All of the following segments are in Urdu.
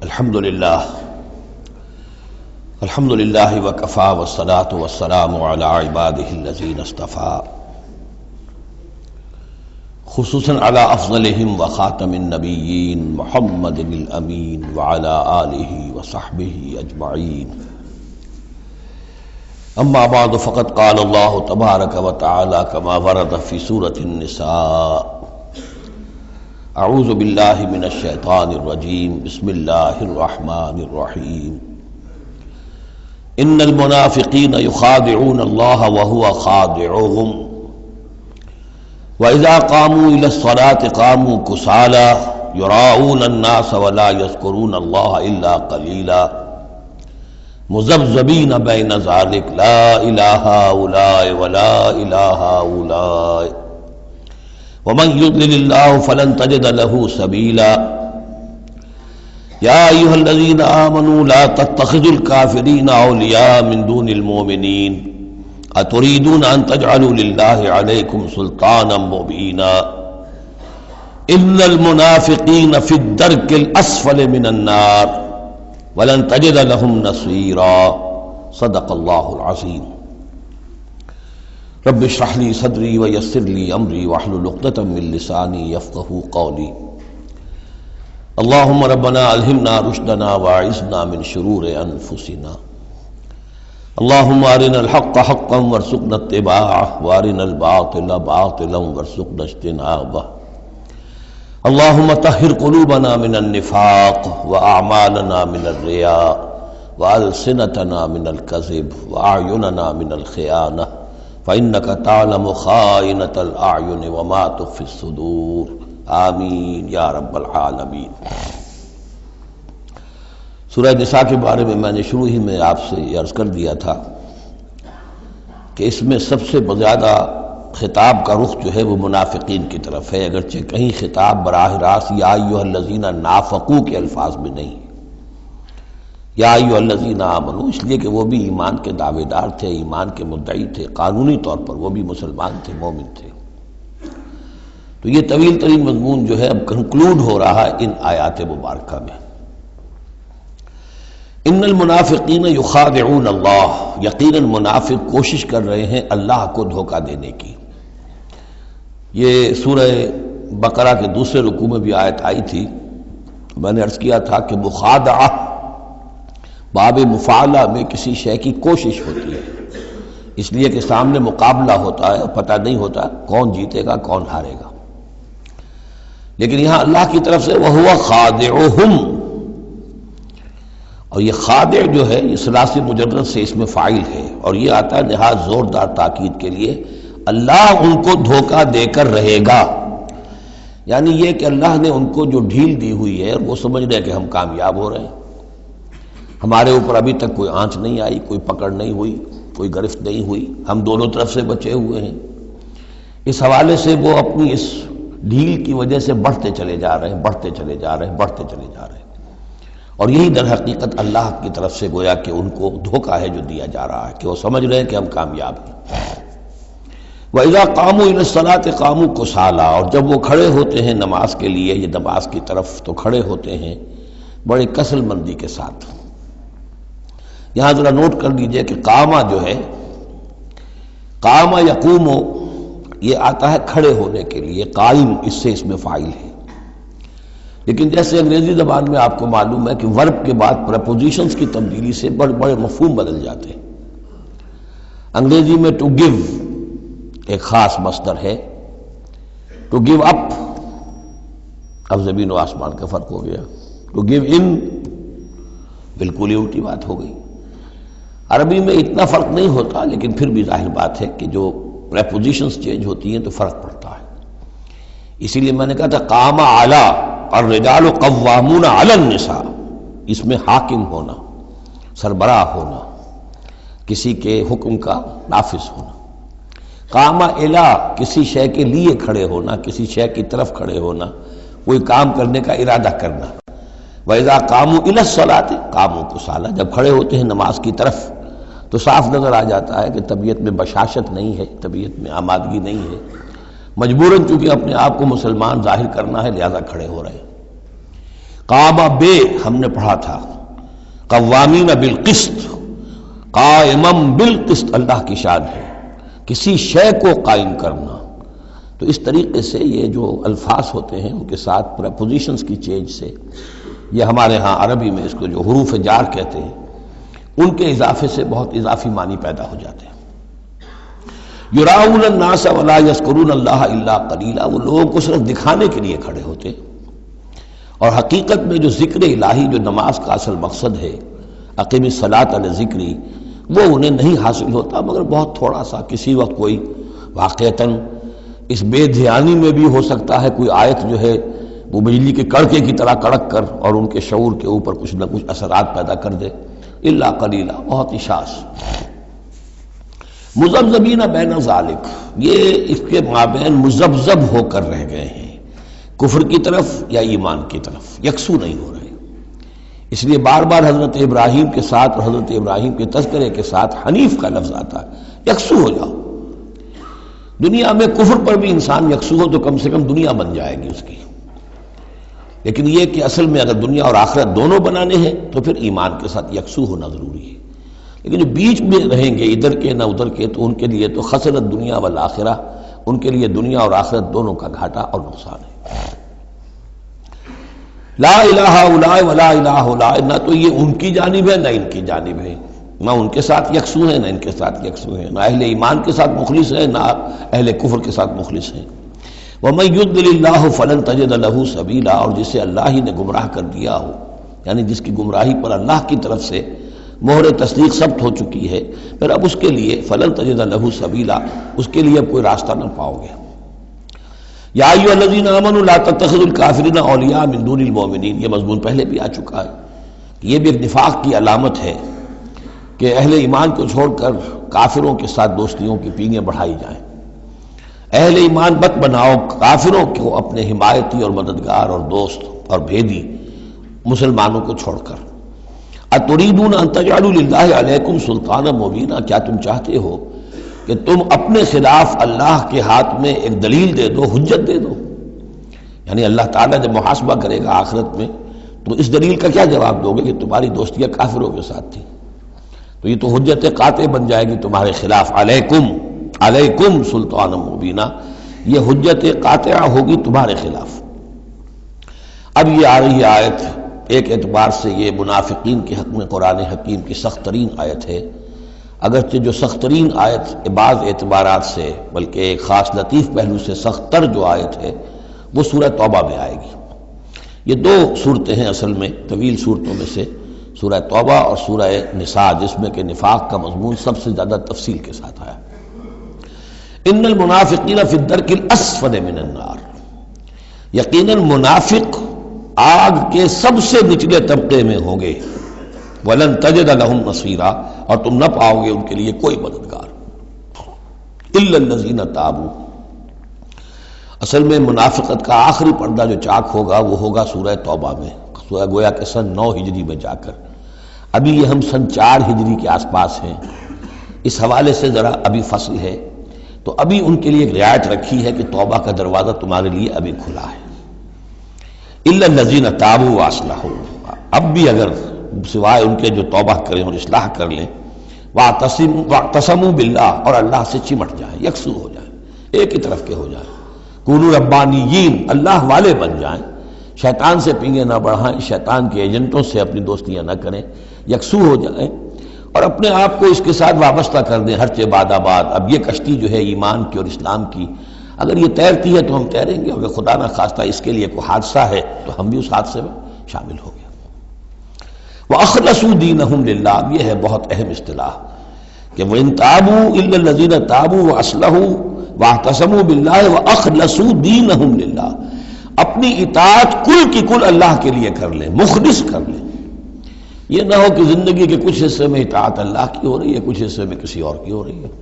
الحمد للہ وکفا والصلاة والسلام علی عباده الذین اصطفى خصوصاً علی افضلهم وخاتم النبیین محمد الامین وعلی آلہ وصحبہ اجمعین اما بعد فقد قال اللہ تبارک وتعالی کما ورد فی سورة النساء اعوذ باللہ من الشیطان الرجیم بسم اللہ الرحمن الرحیم ان المنافقین یخادعون اللہ وهو خادعهم وإذا قاموا إلى الصلاة قاموا كسالى يراءون الناس ولا يذكرون الله إلا قليلا مذبذبين بين ذلك لا إله هؤلاء ولا إله هؤلاء ومن يضلل الله فلن تجد له سبيلا يا أيها الذين آمنوا لا تتخذوا الكافرين أولياء من دون المؤمنين أتريدون أن تجعلوا لله عليكم سلطانا مبينا إن المنافقين في الدرك الأسفل من النار ولن تجد لهم نصيرا صدق الله العظيم رب اشرح لي صدري ويسر لي امري واحلل عقدة من لساني يفقهوا قولي اللهم ربنا الهمنا رشدنا واعصمنا من شرور انفسنا اللهم ارنا الحق حقا وارزقنا اتباعه وارنا الباطل باطلا وارزقنا اجتنابه اللهم طهر قلوبنا من النفاق واعمالنا من الرياء والسنتنا من الكذب واعيننا من الخيانه فإنك تعلم خائنة الأعين وما تخفي الصدور آمین یا رب العالمین۔ سورہ نساء کے بارے میں نے شروع ہی میں آپ سے عرض کر دیا تھا کہ اس میں سب سے زیادہ خطاب کا رخ جو ہے وہ منافقین کی طرف ہے، اگرچہ کہیں خطاب براہ راست یا ایھا الذین نافقوا کے الفاظ میں نہیں، یا ایھا الذین آمنوا اس لیے کہ وہ بھی ایمان کے دعوے دار تھے، ایمان کے مدعی تھے، قانونی طور پر وہ بھی مسلمان تھے، مومن تھے۔ تو یہ طویل ترین مضمون جو ہے اب کنکلوڈ ہو رہا ہے ان آیات مبارکہ میں۔ ان المنافقین یخادعون اللہ، یقیناً منافق کوشش کر رہے ہیں اللہ کو دھوکہ دینے کی۔ یہ سورہ بقرہ کے دوسرے رکوع میں بھی آیت آئی تھی، میں نے عرض کیا تھا کہ مخادعہ باب مفاعلہ میں کسی شے کی کوشش ہوتی ہے، اس لیے کہ سامنے مقابلہ ہوتا ہے، پتہ نہیں ہوتا کون جیتے گا کون ہارے گا، لیکن یہاں اللہ کی طرف سے وَهُوَ خَادِعُهُمْ، اور یہ خادع جو ہے یہ ثلاثی مجرد سے اس میں فاعل ہے، اور یہ آتا ہے نہایت زوردار تاکید کے لیے، اللہ ان کو دھوکہ دے کر رہے گا، یعنی یہ کہ اللہ نے ان کو جو ڈھیل دی ہوئی ہے وہ سمجھ رہے کہ ہم کامیاب ہو رہے ہیں، ہمارے اوپر ابھی تک کوئی آنچ نہیں آئی، کوئی پکڑ نہیں ہوئی، کوئی گرفت نہیں ہوئی، ہم دونوں طرف سے بچے ہوئے ہیں، اس حوالے سے وہ اپنی اس ڈھیل کی وجہ سے بڑھتے چلے جا رہے ہیں، بڑھتے چلے جا رہے ہیں، بڑھتے چلے جا رہے ہیں، اور یہی در حقیقت اللہ کی طرف سے گویا کہ ان کو دھوکہ ہے جو دیا جا رہا ہے کہ وہ سمجھ رہے ہیں کہ ہم کامیاب ہیں۔ وَإِذَا قَامُوا إِلَى الصَّلَاةِ قَامُوا كُسَالَىٰ، اور جب وہ کھڑے ہوتے ہیں نماز کے لیے، یہ نماز کی طرف، تو کھڑے ہوتے ہیں بڑے کسل مندی کے ساتھ۔ یہاں ذرا نوٹ کر لیجئے کہ قامہ جو ہے، قامہ یقوم، یہ آتا ہے کھڑے ہونے کے لیے، قائم اس سے اس میں فاعل ہے، لیکن جیسے انگریزی زبان میں آپ کو معلوم ہے کہ ورب کے بعد پریپوزیشنز کی تبدیلی سے بڑے بڑے مفہوم بدل جاتے ہیں۔ انگریزی میں ٹو گیو ایک خاص مصدر ہے، ٹو گیو اپ، اب زمین و آسمان کا فرق ہو گیا، ٹو گیو ان بالکل ہی الٹی بات ہو گئی۔ عربی میں اتنا فرق نہیں ہوتا، لیکن پھر بھی ظاہر بات ہے کہ جو پریپوزیشنز چینج ہوتی ہیں تو فرق پڑتا ہے، اسی لیے میں نے کہا تھا قام اعلی الرجال قوامون علی النساء، اس میں حاکم ہونا، سربراہ ہونا، کسی کے حکم کا نافذ ہونا۔ قام الی کسی شے کے لیے کھڑے ہونا، کسی شے کی طرف کھڑے ہونا، کوئی کام کرنے کا ارادہ کرنا۔ وَإِذَا قَامُوا إِلَى الصَّلَاةِ قَامُوا كُسَالَىٰ، جب کھڑے ہوتے ہیں نماز کی طرف تو صاف نظر آ جاتا ہے کہ طبیعت میں بشاشت نہیں ہے، طبیعت میں آمادگی نہیں ہے، مجبوراً چونکہ اپنے آپ کو مسلمان ظاہر کرنا ہے لہذا کھڑے ہو رہے ہیں۔ قام بے ہم نے پڑھا تھا، قوامین بالقسط، قائما بالقسط اللہ کی شان ہے، کسی شے کو قائم کرنا۔ تو اس طریقے سے یہ جو الفاظ ہوتے ہیں ان کے ساتھ پریپوزیشنز کی چینج سے، یہ ہمارے ہاں عربی میں اس کو جو حروف جار کہتے ہیں، ان کے اضافے سے بہت اضافی معنی پیدا ہو جاتے ہیں۔ یراؤن الناس ولا یذکرون اللہ الا قلیلا، وہ لوگوں کو صرف دکھانے کے لیے کھڑے ہوتے ہیں، اور حقیقت میں جو ذکر الہی جو نماز کا اصل مقصد ہے، اقیم الصلاۃ علی ذکری، وہ انہیں نہیں حاصل ہوتا مگر بہت تھوڑا سا، کسی وقت کوئی واقعتاً اس بے دھیانی میں بھی ہو سکتا ہے کوئی آیت جو ہے وہ بجلی کے کڑکے کی طرح کڑک کر اور ان کے شعور کے اوپر کچھ نہ کچھ اثرات پیدا کر دے، الا قلیلا، بہت ہی شاذ۔ مذبذبین بین ذالک، یہ اس کے مابین مذبذب ہو کر رہ گئے ہیں، کفر کی طرف یا ایمان کی طرف، یکسو نہیں ہو رہے۔ اس لیے بار بار حضرت ابراہیم کے ساتھ اور حضرت ابراہیم کے تذکرے کے ساتھ حنیف کا لفظ آتا ہے، یکسو ہو جاؤ۔ دنیا میں کفر پر بھی انسان یکسو ہو تو کم سے کم دنیا بن جائے گی اس کی، لیکن یہ کہ اصل میں اگر دنیا اور آخرت دونوں بنانے ہیں تو پھر ایمان کے ساتھ یکسو ہونا ضروری ہے۔ لیکن جو بیچ میں رہیں گے ادھر کے نہ ادھر کے، تو ان کے لیے تو خسرت دنیا والآخرہ، ان کے لیے دنیا اور آخرت دونوں کا گھاٹا اور نقصان ہے۔ لا الہ الا ولا الہ الا، نہ تو یہ ان کی جانب ہے نہ ان کی جانب ہے، نہ ان کے ساتھ یکسو ہیں نہ ان کے ساتھ یکسو ہیں، نہ اہل ایمان کے ساتھ مخلص ہیں نہ اہل کفر کے ساتھ مخلص ہیں۔ وَمَن يُضْلِلِ اللَّهُ فَلَن تَجِدَ لَهُ سَبِيلًا، اور جسے اللہ ہی نے گمراہ کر دیا ہو، یعنی جس کی گمراہی پر اللہ کی طرف سے مہر تصدیق ثبت ہو چکی ہے، پھر اب اس کے لیے فَلَن تَجِدَ لَهُ سَبِيلًا، اس کے لیے اب کوئی راستہ نہ پاؤ گے۔ یا ایھا الذین آمنوا لا تتخذوا الکافرین اولیاء من دون المؤمنین، یہ مضمون پہلے بھی آ چکا ہے کہ یہ بھی ایک نفاق کی علامت ہے کہ اہل ایمان کو چھوڑ کر کافروں کے ساتھ دوستیوں کی پینگیں بڑھائی جائیں۔ اہل ایمان مت بناؤ کافروں کو اپنے حمایتی اور مددگار اور دوست اور بھیدی مسلمانوں کو چھوڑ کر۔ اتریدون ان تجعلوا للہ علیکم سلطانا مبینا، کیا تم چاہتے ہو کہ تم اپنے خلاف اللہ کے ہاتھ میں ایک دلیل دے دو، حجت دے دو؟ یعنی اللہ تعالیٰ جب محاسبہ کرے گا آخرت میں تو اس دلیل کا کیا جواب دو گے کہ تمہاری دوستیاں کافروں کے ساتھ تھی؟ تو یہ تو حجت قاطع بن جائے گی تمہارے خلاف، علیکم سلطان مبینہ، یہ حجت قاطعہ ہوگی تمہارے خلاف۔ اب یہ آ رہی آیت ایک اعتبار سے یہ منافقین کے حق میں قرآن حکیم کی سخت ترین آیت ہے، اگرچہ جو سخت ترین آیت بعض اعتبارات سے بلکہ ایک خاص لطیف پہلو سے سخت تر جو آیت ہے وہ سورہ توبہ میں آئے گی۔ یہ دو صورتیں ہیں اصل میں طویل صورتوں میں سے، سورہ توبہ اور سورہ نساء، جس میں کہ نفاق کا مضمون سب سے زیادہ تفصیل کے ساتھ آیا۔ ان المنافقین فی الدرک الاسفل من النار، یقیناً منافق آگ کے سب سے نچلے طبقے میں ہوں گے۔ وَلَن تَجِدَ لَهُمْ نَصِيرًا، اور تم نہ پاؤ گے ان کے لیے کوئی مددگار۔ إِلَّا الَّذِينَ تَابُوا، اصل میں منافقت کا آخری پردہ جو چاک ہوگا وہ ہوگا سورہ توبہ میں، گویا کہ سن 9 ہجری میں جا کر۔ ابھی یہ ہم سن 4 ہجری کے آس پاس ہیں، اس حوالے سے ذرا ابھی فصل ہے، تو ابھی ان کے لیے ایک رعایت رکھی ہے کہ توبہ کا دروازہ تمہارے لیے ابھی کھلا ہے۔ إِلَّا الَّذِينَ تَابُوا وَأَصْلَحُوا، اب بھی اگر سوائے ان کے جو توبہ کریں اور اصلاح کر لیں، وَاعْتَصَمُوا بِاللَّهِ، اور اللہ سے چمٹ جائیں، یکسو ہو جائیں، ایک ہی طرف کے ہو جائیں، کونوا ربانیین، اللہ والے بن جائیں، شیطان سے پینگیں نہ بڑھائیں، شیطان کے ایجنٹوں سے اپنی دوستیاں نہ کریں، یکسو ہو جائیں اور اپنے آپ کو اس کے ساتھ وابستہ کر دیں ہر چہ باد آباد۔ اب یہ کشتی جو ہے ایمان کی اور اسلام کی، اگر یہ تیرتی ہے تو ہم تیریں گے، اگر خدا نہ خواستہ اس کے لیے کوئی حادثہ ہے تو ہم بھی اس حادثے میں شامل ہو گئے۔ وَأَخْلَصُوا دِينَهُمْ لِلَّهِ، یہ ہے بہت اہم اصطلاح کہ وَإِن تَابُوا إِلَّا الَّذِينَ تَابُوا وَأَصْلَحُوا وَاعْتَصَمُوا بِاللَّهِ وَأَخْلَصُوا دِينَهُمْ لِلَّهِ، اپنی اطاعت کل کی کل اللہ کے لیے کر لیں، مخلص کر لیں۔ یہ نہ ہو کہ زندگی کے کچھ حصے میں اطاعت اللہ کی ہو رہی ہے، کچھ حصے میں کسی اور کی ہو رہی ہے۔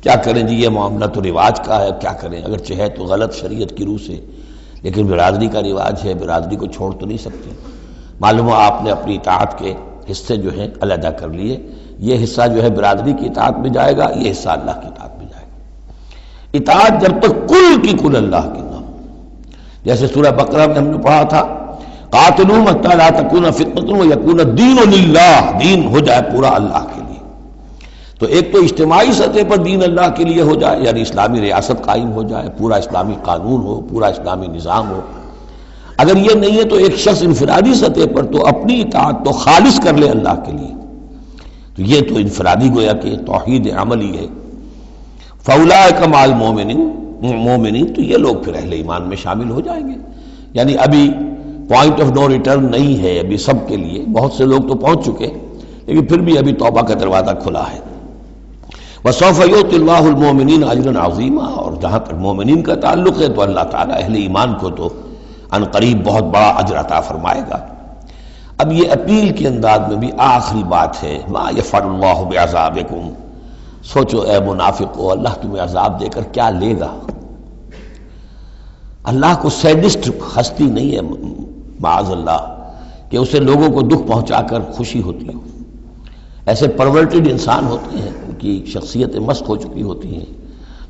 کیا کریں جی، یہ معاملہ تو رواج کا ہے، کیا کریں، اگرچہ ہے تو غلط شریعت کی روح سے، لیکن برادری کا رواج ہے، برادری کو چھوڑ تو نہیں سکتے۔ معلوم ہو آپ نے اپنی اطاعت کے حصے جو ہیں علیحدہ کر لیے، یہ حصہ جو ہے برادری کی اطاعت میں جائے گا، یہ حصہ اللہ کی اطاعت میں جائے گا۔ اطاعت جب تک کل کی کل اللہ کی نہ ہو، جیسے سورہ بقرہ میں ہم نے پڑھا تھا قاتلوہم حتی لا تکون فتنۃ ویکون الدین للہ، دین ہو جائے پورا اللہ کے لیے۔ تو ایک تو اجتماعی سطح پر دین اللہ کے لیے ہو جائے، یعنی اسلامی ریاست قائم ہو جائے، پورا اسلامی قانون ہو، پورا اسلامی نظام ہو۔ اگر یہ نہیں ہے تو ایک شخص انفرادی سطح پر تو اپنی اطاعت تو خالص کر لے اللہ کے لیے، تو یہ تو انفرادی گویا کہ توحید عملی ہے۔ فاولئک مع المؤمنین، تو یہ لوگ پھر اہل ایمان میں شامل ہو جائیں گے۔ یعنی ابھی پوائنٹ آف نو ریٹرن نہیں ہے ابھی سب کے لیے، بہت سے لوگ تو پہنچ چکے، لیکن پھر بھی ابھی توبہ کا دروازہ کھلا ہے۔ وَسَوْفَ يُؤْتِ اللَّهُ الْمُؤْمِنِينَ أَجْرًا عَظِيمًا، اور جہاں تک مومنین کا تعلق ہے تو اللہ تعالیٰ اہل ایمان کو تو ان قریب بہت بڑا اجر عطا فرمائے گا۔ اب یہ اپیل کے انداز میں بھی آخری بات ہے، مَا يَفْعَلُ اللَّهُ بِعَذَابِكُمْ، سوچو اے منافقو اللہ تمہیں عذاب دے کر کیا لے گا۔ اللہ کو سیڈسٹ ہستی نہیں ہے معاذ اللہ کہ اسے لوگوں کو دکھ پہنچا کر خوشی ہوتی ہو۔ ایسے پرورٹڈ انسان ہوتے ہیں، ان کی شخصیتیں مست ہو چکی ہوتی ہیں،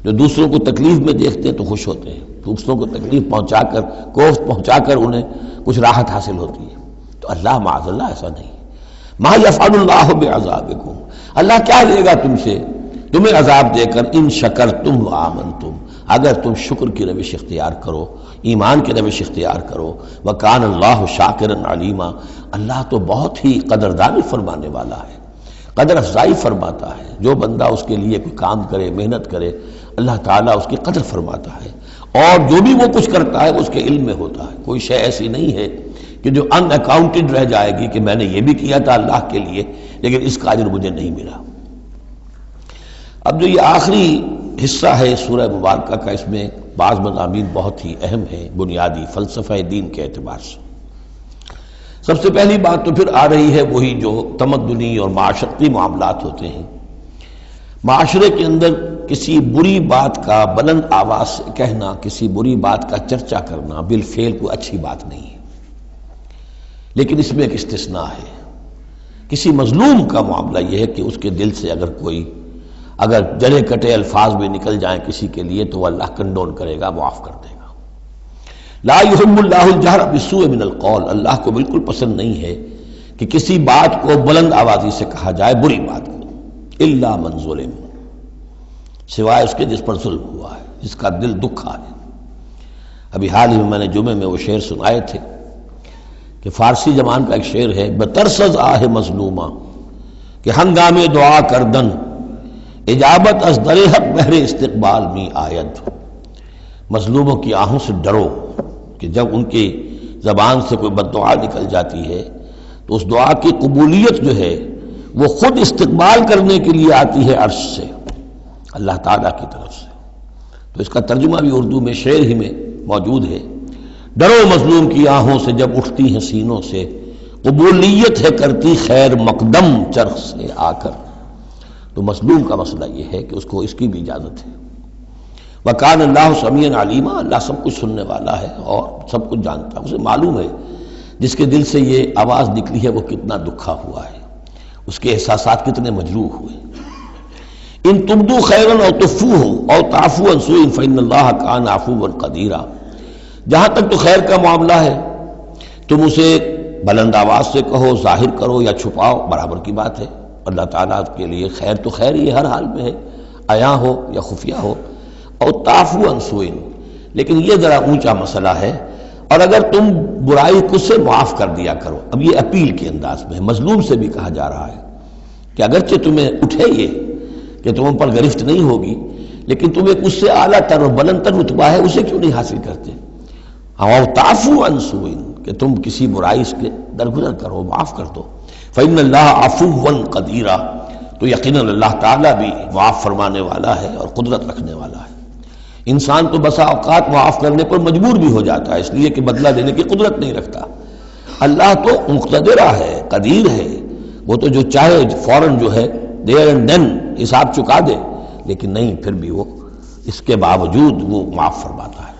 جو دوسروں کو تکلیف میں دیکھتے ہیں تو خوش ہوتے ہیں، دوسروں کو تکلیف پہنچا کر، کوفت پہنچا کر انہیں کچھ راحت حاصل ہوتی ہے۔ تو اللہ معاذ اللہ ایسا نہیں۔ ما یفعل اللہ بعذابکم، اللہ کیا لے گا تم سے، تمہیں عذاب دے کر، ان شکرتم وآمنتم، اگر تم شکر کی روش اختیار کرو، ایمان کی روش اختیار کرو۔ وکان اللہ شاکرا علیما، اللہ تو بہت ہی قدردانی فرمانے والا ہے، قدر افزائی فرماتا ہے۔ جو بندہ اس کے لیے کوئی کام کرے، محنت کرے، اللہ تعالیٰ اس کی قدر فرماتا ہے، اور جو بھی وہ کچھ کرتا ہے اس کے علم میں ہوتا ہے۔ کوئی شے ایسی نہیں ہے کہ جو ان اکاؤنٹڈ رہ جائے گی کہ میں نے یہ بھی کیا تھا اللہ کے لیے لیکن اس کا اجر مجھے نہیں ملا۔ اب جو یہ آخری حصہ ہے سورہ مبارکہ کا، اس میں بعض مضامین بہت ہی اہم ہیں بنیادی فلسفہ دین کے اعتبار سے۔ سب سے پہلی بات تو پھر آ رہی ہے وہی جو تمدنی اور معاشرتی معاملات ہوتے ہیں۔ معاشرے کے اندر کسی بری بات کا بلند آواز سے کہنا، کسی بری بات کا چرچا کرنا بالفعل کوئی اچھی بات نہیں ہے، لیکن اس میں ایک استثناء ہے۔ کسی مظلوم کا معاملہ یہ ہے کہ اس کے دل سے اگر جلے کٹے الفاظ بھی نکل جائیں کسی کے لیے تو وہ اللہ کنڈون کرے گا، معاف کر دے گا۔ لا يحب اللہ الجہر بالسوء من القول، اللہ کو بالکل پسند نہیں ہے کہ کسی بات کو بلند آوازی سے کہا جائے، بری بات کو، الا من ظلم، سوائے اس کے جس پر ظلم ہوا ہے، جس کا دل دکھا ہے۔ ابھی حال ہی میں نے جمعے میں وہ شعر سنائے تھے کہ فارسی زبان کا ایک شعر ہے، بترسز آہ مظلومہ کہ ہنگام دعا کردن، اجابت از در حق بہر استقبال می آید۔ مظلوموں کی آہوں سے ڈرو کہ جب ان کی زبان سے کوئی بد دعا نکل جاتی ہے تو اس دعا کی قبولیت جو ہے وہ خود استقبال کرنے کے لیے آتی ہے عرش سے، اللہ تعالیٰ کی طرف سے۔ تو اس کا ترجمہ بھی اردو میں شعر ہی میں موجود ہے، ڈرو مظلوم کی آہوں سے جب اٹھتی ہیں سینوں سے، قبولیت ہے کرتی خیر مقدم چرخ سے آ کر۔ تو مظلوم کا مسئلہ یہ ہے کہ اس کو اس کی بھی اجازت ہے۔ وَكَانَ اللَّهُ سَمِيعًا عَلِيمًا، اللہ سب کچھ سننے والا ہے اور سب کچھ جانتا ہے، اسے معلوم ہے جس کے دل سے یہ آواز نکلی ہے وہ کتنا دکھا ہوا ہے، اس کے احساسات کتنے مجروح ہوئے۔ ان تبدو خیرا او تخفوہ او تعفو عن سوء فإن اللہ کان عفوا قدیرا، جہاں تک تو خیر کا معاملہ ہے تم اسے بلند آواز سے کہو، ظاہر کرو یا چھپاؤ، برابر کی بات ہے۔ اللہ تعالیٰ کے لیے خیر تو خیر ہی ہر حال میں ہے، عیاں ہو یا خفیہ ہو۔ اور تعفو عن سوء، لیکن یہ ذرا اونچا مسئلہ ہے، اور اگر تم برائی کو سے معاف کر دیا کرو۔ اب یہ اپیل کے انداز میں مظلوم سے بھی کہا جا رہا ہے کہ اگرچہ تمہیں اٹھے یہ کہ تم ان پر گرفت نہیں ہوگی، لیکن تم ایک اس سے اعلیٰ تر اور بلند تر رتبہ ہے اسے کیوں نہیں حاصل کرتے؟ اور تعفو عن سوء، کہ تم کسی برائی کے درگزر کرو، معاف کر دو۔ فإن اللہ عفوا قدیرا، تو یقیناً اللہ تعالیٰ بھی معاف فرمانے والا ہے اور قدرت رکھنے والا ہے۔ انسان تو بسا اوقات معاف کرنے پر مجبور بھی ہو جاتا ہے، اس لیے کہ بدلہ دینے کی قدرت نہیں رکھتا۔ اللہ تو مقتدرہ ہے، قدیر ہے، وہ تو جو چاہے فوراً جو ہے دیر اینڈ دین حساب چکا دے، لیکن نہیں، پھر بھی وہ اس کے باوجود وہ معاف فرماتا ہے۔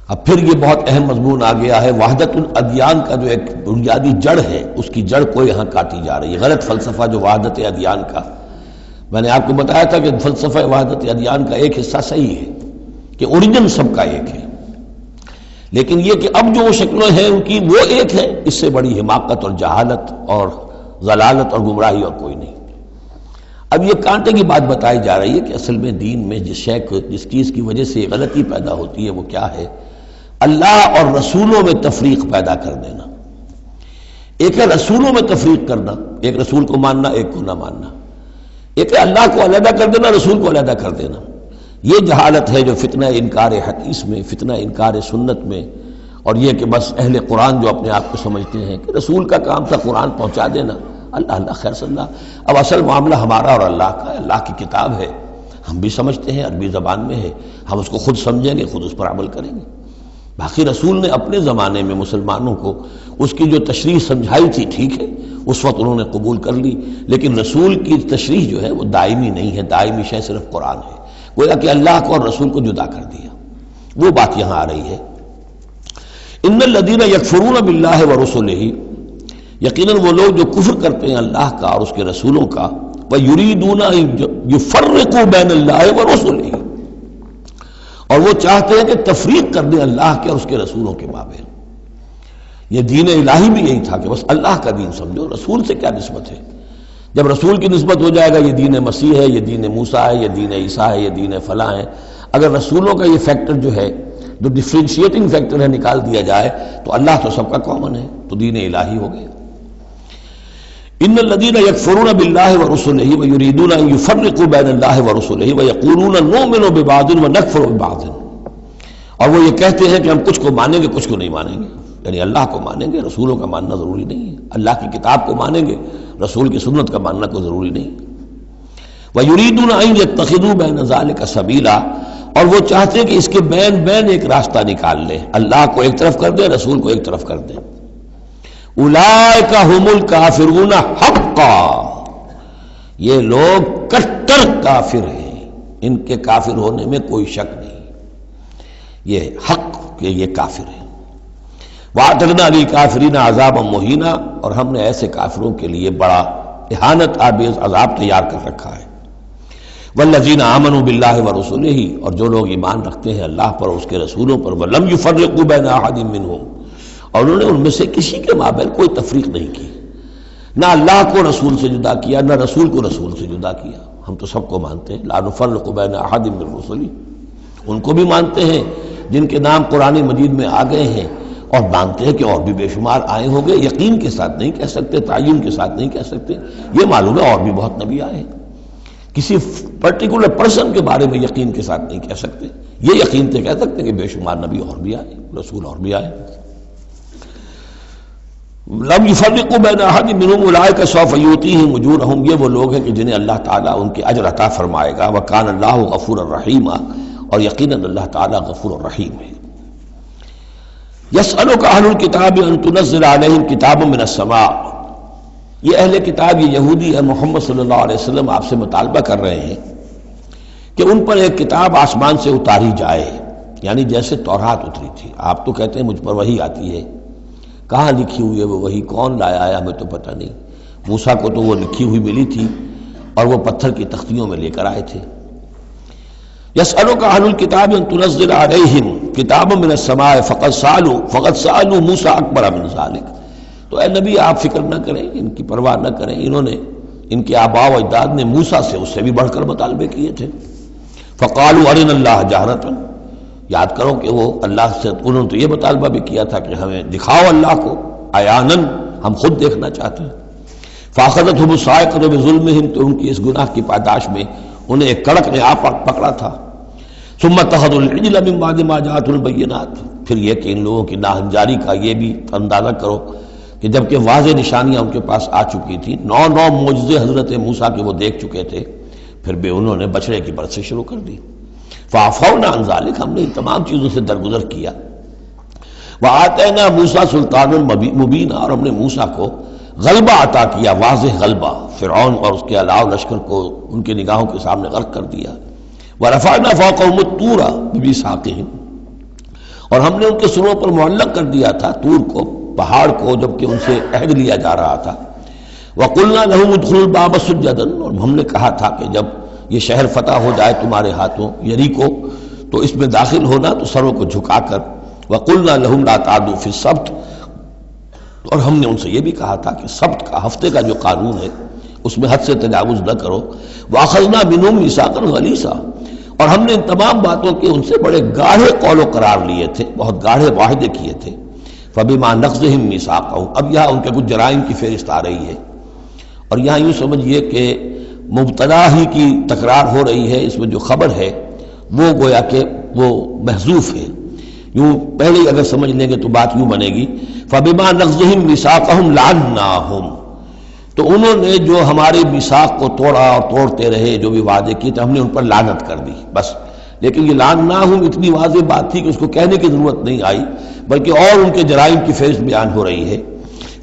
اب پھر یہ بہت اہم مضمون آ گیا ہے، وحدت الادیان کا جو ایک بنیادی جڑ ہے، اس کی جڑ کو یہاں کاٹی جا رہی ہے۔ غلط فلسفہ جو وحدت ادیان کا، میں نے آپ کو بتایا تھا کہ فلسفہ وحدت ادیان کا ایک حصہ صحیح ہے کہ اوریجن سب کا ایک ہے، لیکن یہ کہ اب جو وہ شکلیں ہیں ان کی وہ ایک ہے، اس سے بڑی حماقت اور جہالت اور ضلالت اور گمراہی اور کوئی نہیں۔ اب یہ کانٹے کی بات بتائی جا رہی ہے کہ اصل میں دین میں جس چیز کی وجہ سے غلطی پیدا ہوتی ہے وہ کیا ہے؟ اللہ اور رسولوں میں تفریق پیدا کر دینا۔ ایک ہے رسولوں میں تفریق کرنا، ایک رسول کو ماننا ایک کو نہ ماننا، ایک ہے اللہ کو علیحدہ کر دینا رسول کو علیحدہ کر دینا۔ یہ جہالت ہے جو فتنہ انکار حدیث میں، فتنہ انکار سنت میں، اور یہ کہ بس اہل قرآن جو اپنے آپ کو سمجھتے ہیں کہ رسول کا کام تھا قرآن پہنچا دینا، اللہ اللہ خیر صلی اللہ۔ اب اصل معاملہ ہمارا اور اللہ کا ہے، اللہ کی کتاب ہے، ہم بھی سمجھتے ہیں، عربی زبان میں ہے، ہم اس کو خود سمجھیں گے، خود اس پر عمل کریں گے۔ باقی رسول نے اپنے زمانے میں مسلمانوں کو اس کی جو تشریح سمجھائی تھی ٹھیک ہے، اس وقت انہوں نے قبول کر لی، لیکن رسول کی تشریح جو ہے وہ دائمی نہیں ہے، دائمی شے صرف قرآن ہے، گویا کہ اللہ کو اور رسول کو جدا کر دیا۔ وہ بات یہاں آ رہی ہے، ان الذین یکفرون باللہ ورسلہ، یقیناً وہ لوگ جو کفر کرتے ہیں اللہ کا اور اس کے رسولوں کا، وَيُرِيدُونَ أَن يُفَرِّقُوا بَيْنَ اللَّهِ وَرُسُلِهِ، اور وہ چاہتے ہیں کہ تفریق کر دیں اللہ کے اور اس کے رسولوں کے مابین۔ یہ دین الہی بھی یہی تھا کہ بس اللہ کا دین سمجھو، رسول سے کیا نسبت ہے؟ جب رسول کی نسبت ہو جائے گا یہ دین مسیح ہے، یہ دین موسیٰ ہے، یہ دین عیسیٰ ہے، یہ دین فلاں ہے، اگر رسولوں کا یہ فیکٹر جو ہے، جو ڈفرینشیٹنگ فیکٹر ہے، نکال دیا جائے تو اللہ تو سب کا کامن ہے، تو دین الہی ہو گیا۔ ان الذین یکفرون باللہ ورسلہ ویریدون ان یفرقوا بین اللہ ورسلہ ویقولون نؤمن ببعض ونکفر ببعض، اور وہ یہ کہتے ہیں کہ ہم کچھ کو مانیں گے کچھ کو نہیں مانیں گے، یعنی اللہ کو مانیں گے، رسولوں کا ماننا ضروری نہیں ہے، اللہ کی کتاب کو مانیں گے، رسول کی سنت کا ماننا کوئی ضروری نہیں۔ ویریدون ان یتخذوا بین ذلک سبیلا، اور وہ چاہتے ہیں کہ اس کے بین بین ایک راستہ نکال لیں، اللہ کو ایک طرف کر دیں، رسول کو ایک طرف کر دیں۔ اولئک ھم الکافرون حقا، یہ لوگ کٹر کافر ہیں، ان کے کافر ہونے میں کوئی شک نہیں، یہ حق کہ یہ کافر ہیں۔ وَأَعْتَدْنَا لِلْكَافِرِينَ عَذَابًا مُهِينًا، اور ہم نے ایسے کافروں کے لیے بڑا اہانت آمیز عذاب تیار کر رکھا ہے۔ وَالَّذِينَ آمَنُوا بِاللَّهِ وَرُسُلِهِ، اور جو لوگ ایمان رکھتے ہیں اللہ پر اور اس کے رسولوں پر، وَلَمْ يُفَرِّقُوا بَيْنَ أَحَدٍ مِّنْهُمْ، اور انہوں نے ان میں سے کسی کے مابین کوئی تفریق نہیں کی، نہ اللہ کو رسول سے جدا کیا نہ رسول کو رسول سے جدا کیا۔ ہم تو سب کو مانتے ہیں، لا نفرق بین احد من رسلی، ان کو بھی مانتے ہیں جن کے نام قرآن مجید میں آ گئے ہیں، اور مانتے ہیں کہ اور بھی بے شمار آئے ہوں گے، یقین کے ساتھ نہیں کہہ سکتے، تعین کے ساتھ نہیں کہہ سکتے، یہ معلوم ہے اور بھی بہت نبی آئے ہیں، کسی پرٹیکولر پرسن کے بارے میں یقین کے ساتھ نہیں کہہ سکتے، یہ یقین سے کہہ سکتے کہ بے شمار نبی اور بھی آئے، رسول اور بھی آئے۔ لم یفرقوا بین احد منہم اولئک سوف یؤتیہم اجورہم، یہ وہ لوگ ہیں کہ جنہیں اللہ تعالیٰ ان کے اجر عطا فرمائے گا، وکان اللہ غفورا رحیما، اور یقیناً اللہ تعالیٰ غفور الرحیم ہے۔ یسألک اہل الکتاب ان تنزل علیہم کتابا من السماء، یہ اہل کتاب، یہ یہودی ہے، محمد صلی اللہ علیہ وسلم آپ سے مطالبہ کر رہے ہیں کہ ان پر ایک کتاب آسمان سے اتاری جائے، یعنی جیسے تورات اتری تھی۔ آپ تو کہتے ہیں مجھ پر وحی آتی ہے، کہاں لکھی ہوئی ہے وہ وحی، کون لایا آیا ہمیں تو پتہ نہیں، موسیٰ کو تو وہ لکھی ہوئی ملی تھی اور وہ پتھر کی تختیوں میں لے کر آئے تھے۔ یسألک اہل الکتاب ان تنزل علیہم کتابا من السماء فقد سألوا موسیٰ اکبر من ذلک، تو اے نبی آپ فکر نہ کریں، ان کی پرواہ نہ کریں، انہوں نے، ان کے آباء و اجداد نے موسیٰ سے اس سے بھی بڑھ کر مطالبے کیے تھے۔ فقالوا ارنا اللہ جہرۃ، یاد کرو کہ وہ اللہ سے، انہوں نے تو یہ مطالبہ بھی کیا تھا کہ ہمیں دکھاؤ اللہ کو عیاناً، ہم خود دیکھنا چاہتے ہیں۔ فاخذتهم الصاعقۃ بظلمهم، تو ان کی اس گناہ کی پاداش میں انہیں ایک کڑک نے آ پکڑا تھا۔ ثم اتخذوا العجل من بعد ما جاءتهم البینات، پھر یہ کہ ان لوگوں کی ناہنجاری کا یہ بھی اندازہ کرو کہ جب کہ واضح نشانیاں ان کے پاس آ چکی تھیں، 9 معجزے حضرت موسیٰ کے وہ دیکھ چکے تھے، پھر بھی انہوں نے بچڑے کی پرستش شروع کر دی۔ فعفونا عن ذلک، ہم نے ان تمام چیزوں سے درگزر کیا۔ وآتینا موسیٰ سلطان مبین، اور ہم نے موسیٰ کو غلبہ عطا کیا، واضح غلبہ، فرعون اور اس کے علاوہ لشکر کو ان کی نگاہوں کے سامنے غرق کر دیا۔ ورفعنا فوقهم الطور بميثاقهم، اور ہم نے ان کے سروں پر معلق کر دیا تھا طور کو، پہاڑ کو، جب کہ ان سے عہد لیا جا رہا تھا۔ وقلنا لهم ادخلوا الباب سجدا، اور ہم نے کہا تھا کہ جب یہ شہر فتح ہو جائے تمہارے ہاتھوں، یریکو، تو اس میں داخل ہونا تو سروں کو جھکا کر وَقُلْنَا لَهُمْ لَا تَعْدُوا فِي السَّبْتِ، اور ہم نے ان سے یہ بھی کہا تھا کہ سبت کا، ہفتے کا جو قانون ہے اس میں حد سے تجاوز نہ کرو. وَأَخَذْنَا مِنْهُمْ مِيثَاقًا غَلِيظًا، اور ہم نے ان تمام باتوں کے ان سے بڑے گاڑھے قول و قرار لیے تھے، بہت گاڑھے معاہدے کیے تھے. فَبِمَا نَقْضِهِمْ مِيثَاقَهُمْ، اب یہاں ان کے کچھ جرائم کی فہرست آ رہی ہے، اور یہاں یوں سمجھیے کہ مبتدا ہی کی تکرار ہو رہی ہے، اس میں جو خبر ہے وہ گویا کہ وہ محذوف ہے. یوں پہلے اگر سمجھ لیں گے تو بات یوں بنے گی فَبِمَا نَقْضِهِمْ مِيثَاقَهُمْ لَعَنَّاهُمْ، تو انہوں نے جو ہمارے میثاق کو توڑا اور توڑتے رہے، جو بھی وعدے کیے تھے ہم نے ان پر لعنت کر دی بس. لیکن یہ لعناہم اتنی واضح بات تھی کہ اس کو کہنے کی ضرورت نہیں آئی، بلکہ اور ان کے جرائم کی فہرست بیان ہو رہی ہے.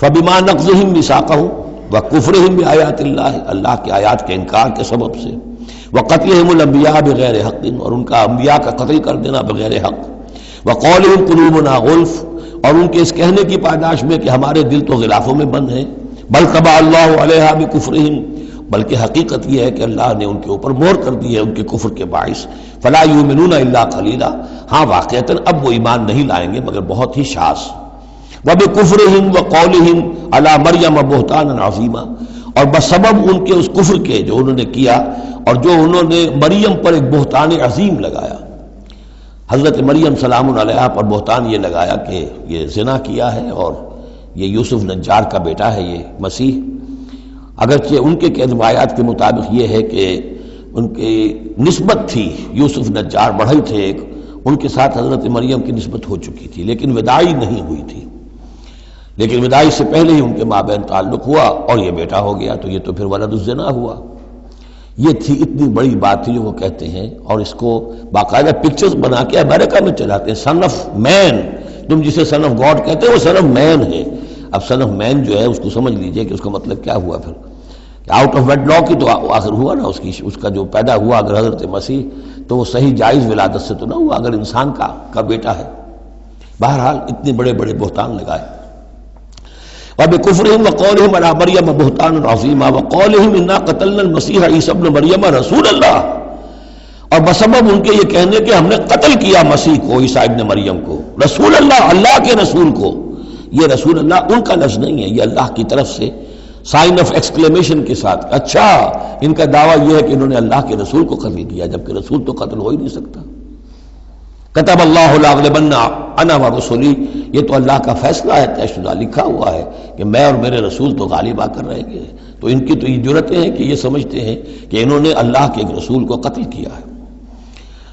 فَبِمَا نَقْضِهِمْ مِيثَاقَهُمْ وَكُفْرِهِمْ بِآيَاتِ اللَّهِ، اللہ کی آیات کے انکار کے سبب سے، وَقَتْلِهِمُ الْأَنْبِيَاءَ بِغَيْرِ حَقٍّ، اور ان کا انبیاء کا قتل کر دینا بغیر حق. وَقَوْلِهِمْ قُلُوبُنَا غُلْفٌ، اور ان کے اس کہنے کی پاداش میں کہ ہمارے دل تو غلافوں میں بند ہیں. بل طبع اللہ علیہا بکفرہم، بلکہ حقیقت یہ ہے کہ اللہ نے ان کے اوپر مہر کر دی ہے ان کے کفر کے باعث. فلا یؤمنون الا قلیلا، ہاں واقعتاً اب وہ ایمان نہیں لائیں گے مگر بہت ہی شاذ. وبکفرہم وقولہم علی مریم بہتانا عظیما، اور بسبب ان کے اس کفر کے جو انہوں نے کیا اور جو انہوں نے مریم پر ایک بہتان عظیم لگایا، حضرت مریم سلام علیہا پر بہتان یہ لگایا کہ یہ زنا کیا ہے اور یہ یوسف نجار کا بیٹا ہے یہ مسیح. اگرچہ ان کے روایات کے مطابق یہ ہے کہ ان کی نسبت تھی، یوسف نجار بڑھئی تھے ایک، ان کے ساتھ حضرت مریم کی نسبت ہو چکی تھی لیکن وداعی نہیں ہوئی تھی. لیکن وداعی سے پہلے ہی ان کے مابین تعلق ہوا اور یہ بیٹا ہو گیا، تو یہ تو پھر ولد الزنا ہوا. یہ تھی اتنی بڑی بات تھی جو وہ کہتے ہیں، اور اس کو باقاعدہ پکچرز بنا کے امریکہ میں چلاتے ہیں. سن آف مین، تم جسے سن آف گاڈ کہتے ہیں وہ سن آف مین ہے. اب سن آف مین جو ہے اس کو سمجھ لیجئے کہ اس کا مطلب کیا ہوا پھر، آؤٹ آف ویڈ لاک ہی تو آخر ہوا نا، اس کا جو پیدا ہوا اگر حضرت مسیح تو وہ صحیح جائز ولادت سے تو نہ ہوا اگر انسان کا بیٹا ہے. بہرحال اتنے بڑے بڑے بہتان لگائے. وَبِكُفْرِهِمْ وَقَوْلِهِمْ عَلَىٰ مَرْيَمَ بُهْتَانًا عَظِيمًا وَقَوْلِهِمْ إِنَّا قَتَلْنَا الْمَسِيحَ عِيسَى ابْنَ مَرْيَمَ رَسُولَ اللَّهِ، اور بسبب ان کے یہ کہنے کہ ہم نے قتل کیا مسیح کو، عیسیٰ ابن مریم کو. رسول اللہ، اللہ کے رسول کو. یہ رسول اللہ ان کا لفظ نہیں ہے، یہ اللہ کی طرف سے سائن آف ایکسکلیمیشن کے ساتھ. اچھا ان کا دعویٰ یہ ہے کہ انہوں نے اللہ کے رسول کو قتل کیا، جبکہ رسول تو قتل ہو ہی نہیں سکتا. کتب اللہ لاغلبن انا ورسلی، یہ تو اللہ کا فیصلہ ہے، طے شدہ لکھا ہوا ہے کہ میں اور میرے رسول تو غالب آ کر رہیں گے. تو ان کی تو یہ جرتیں ہیں کہ یہ سمجھتے ہیں کہ انہوں نے اللہ کے ایک رسول کو قتل کیا ہے.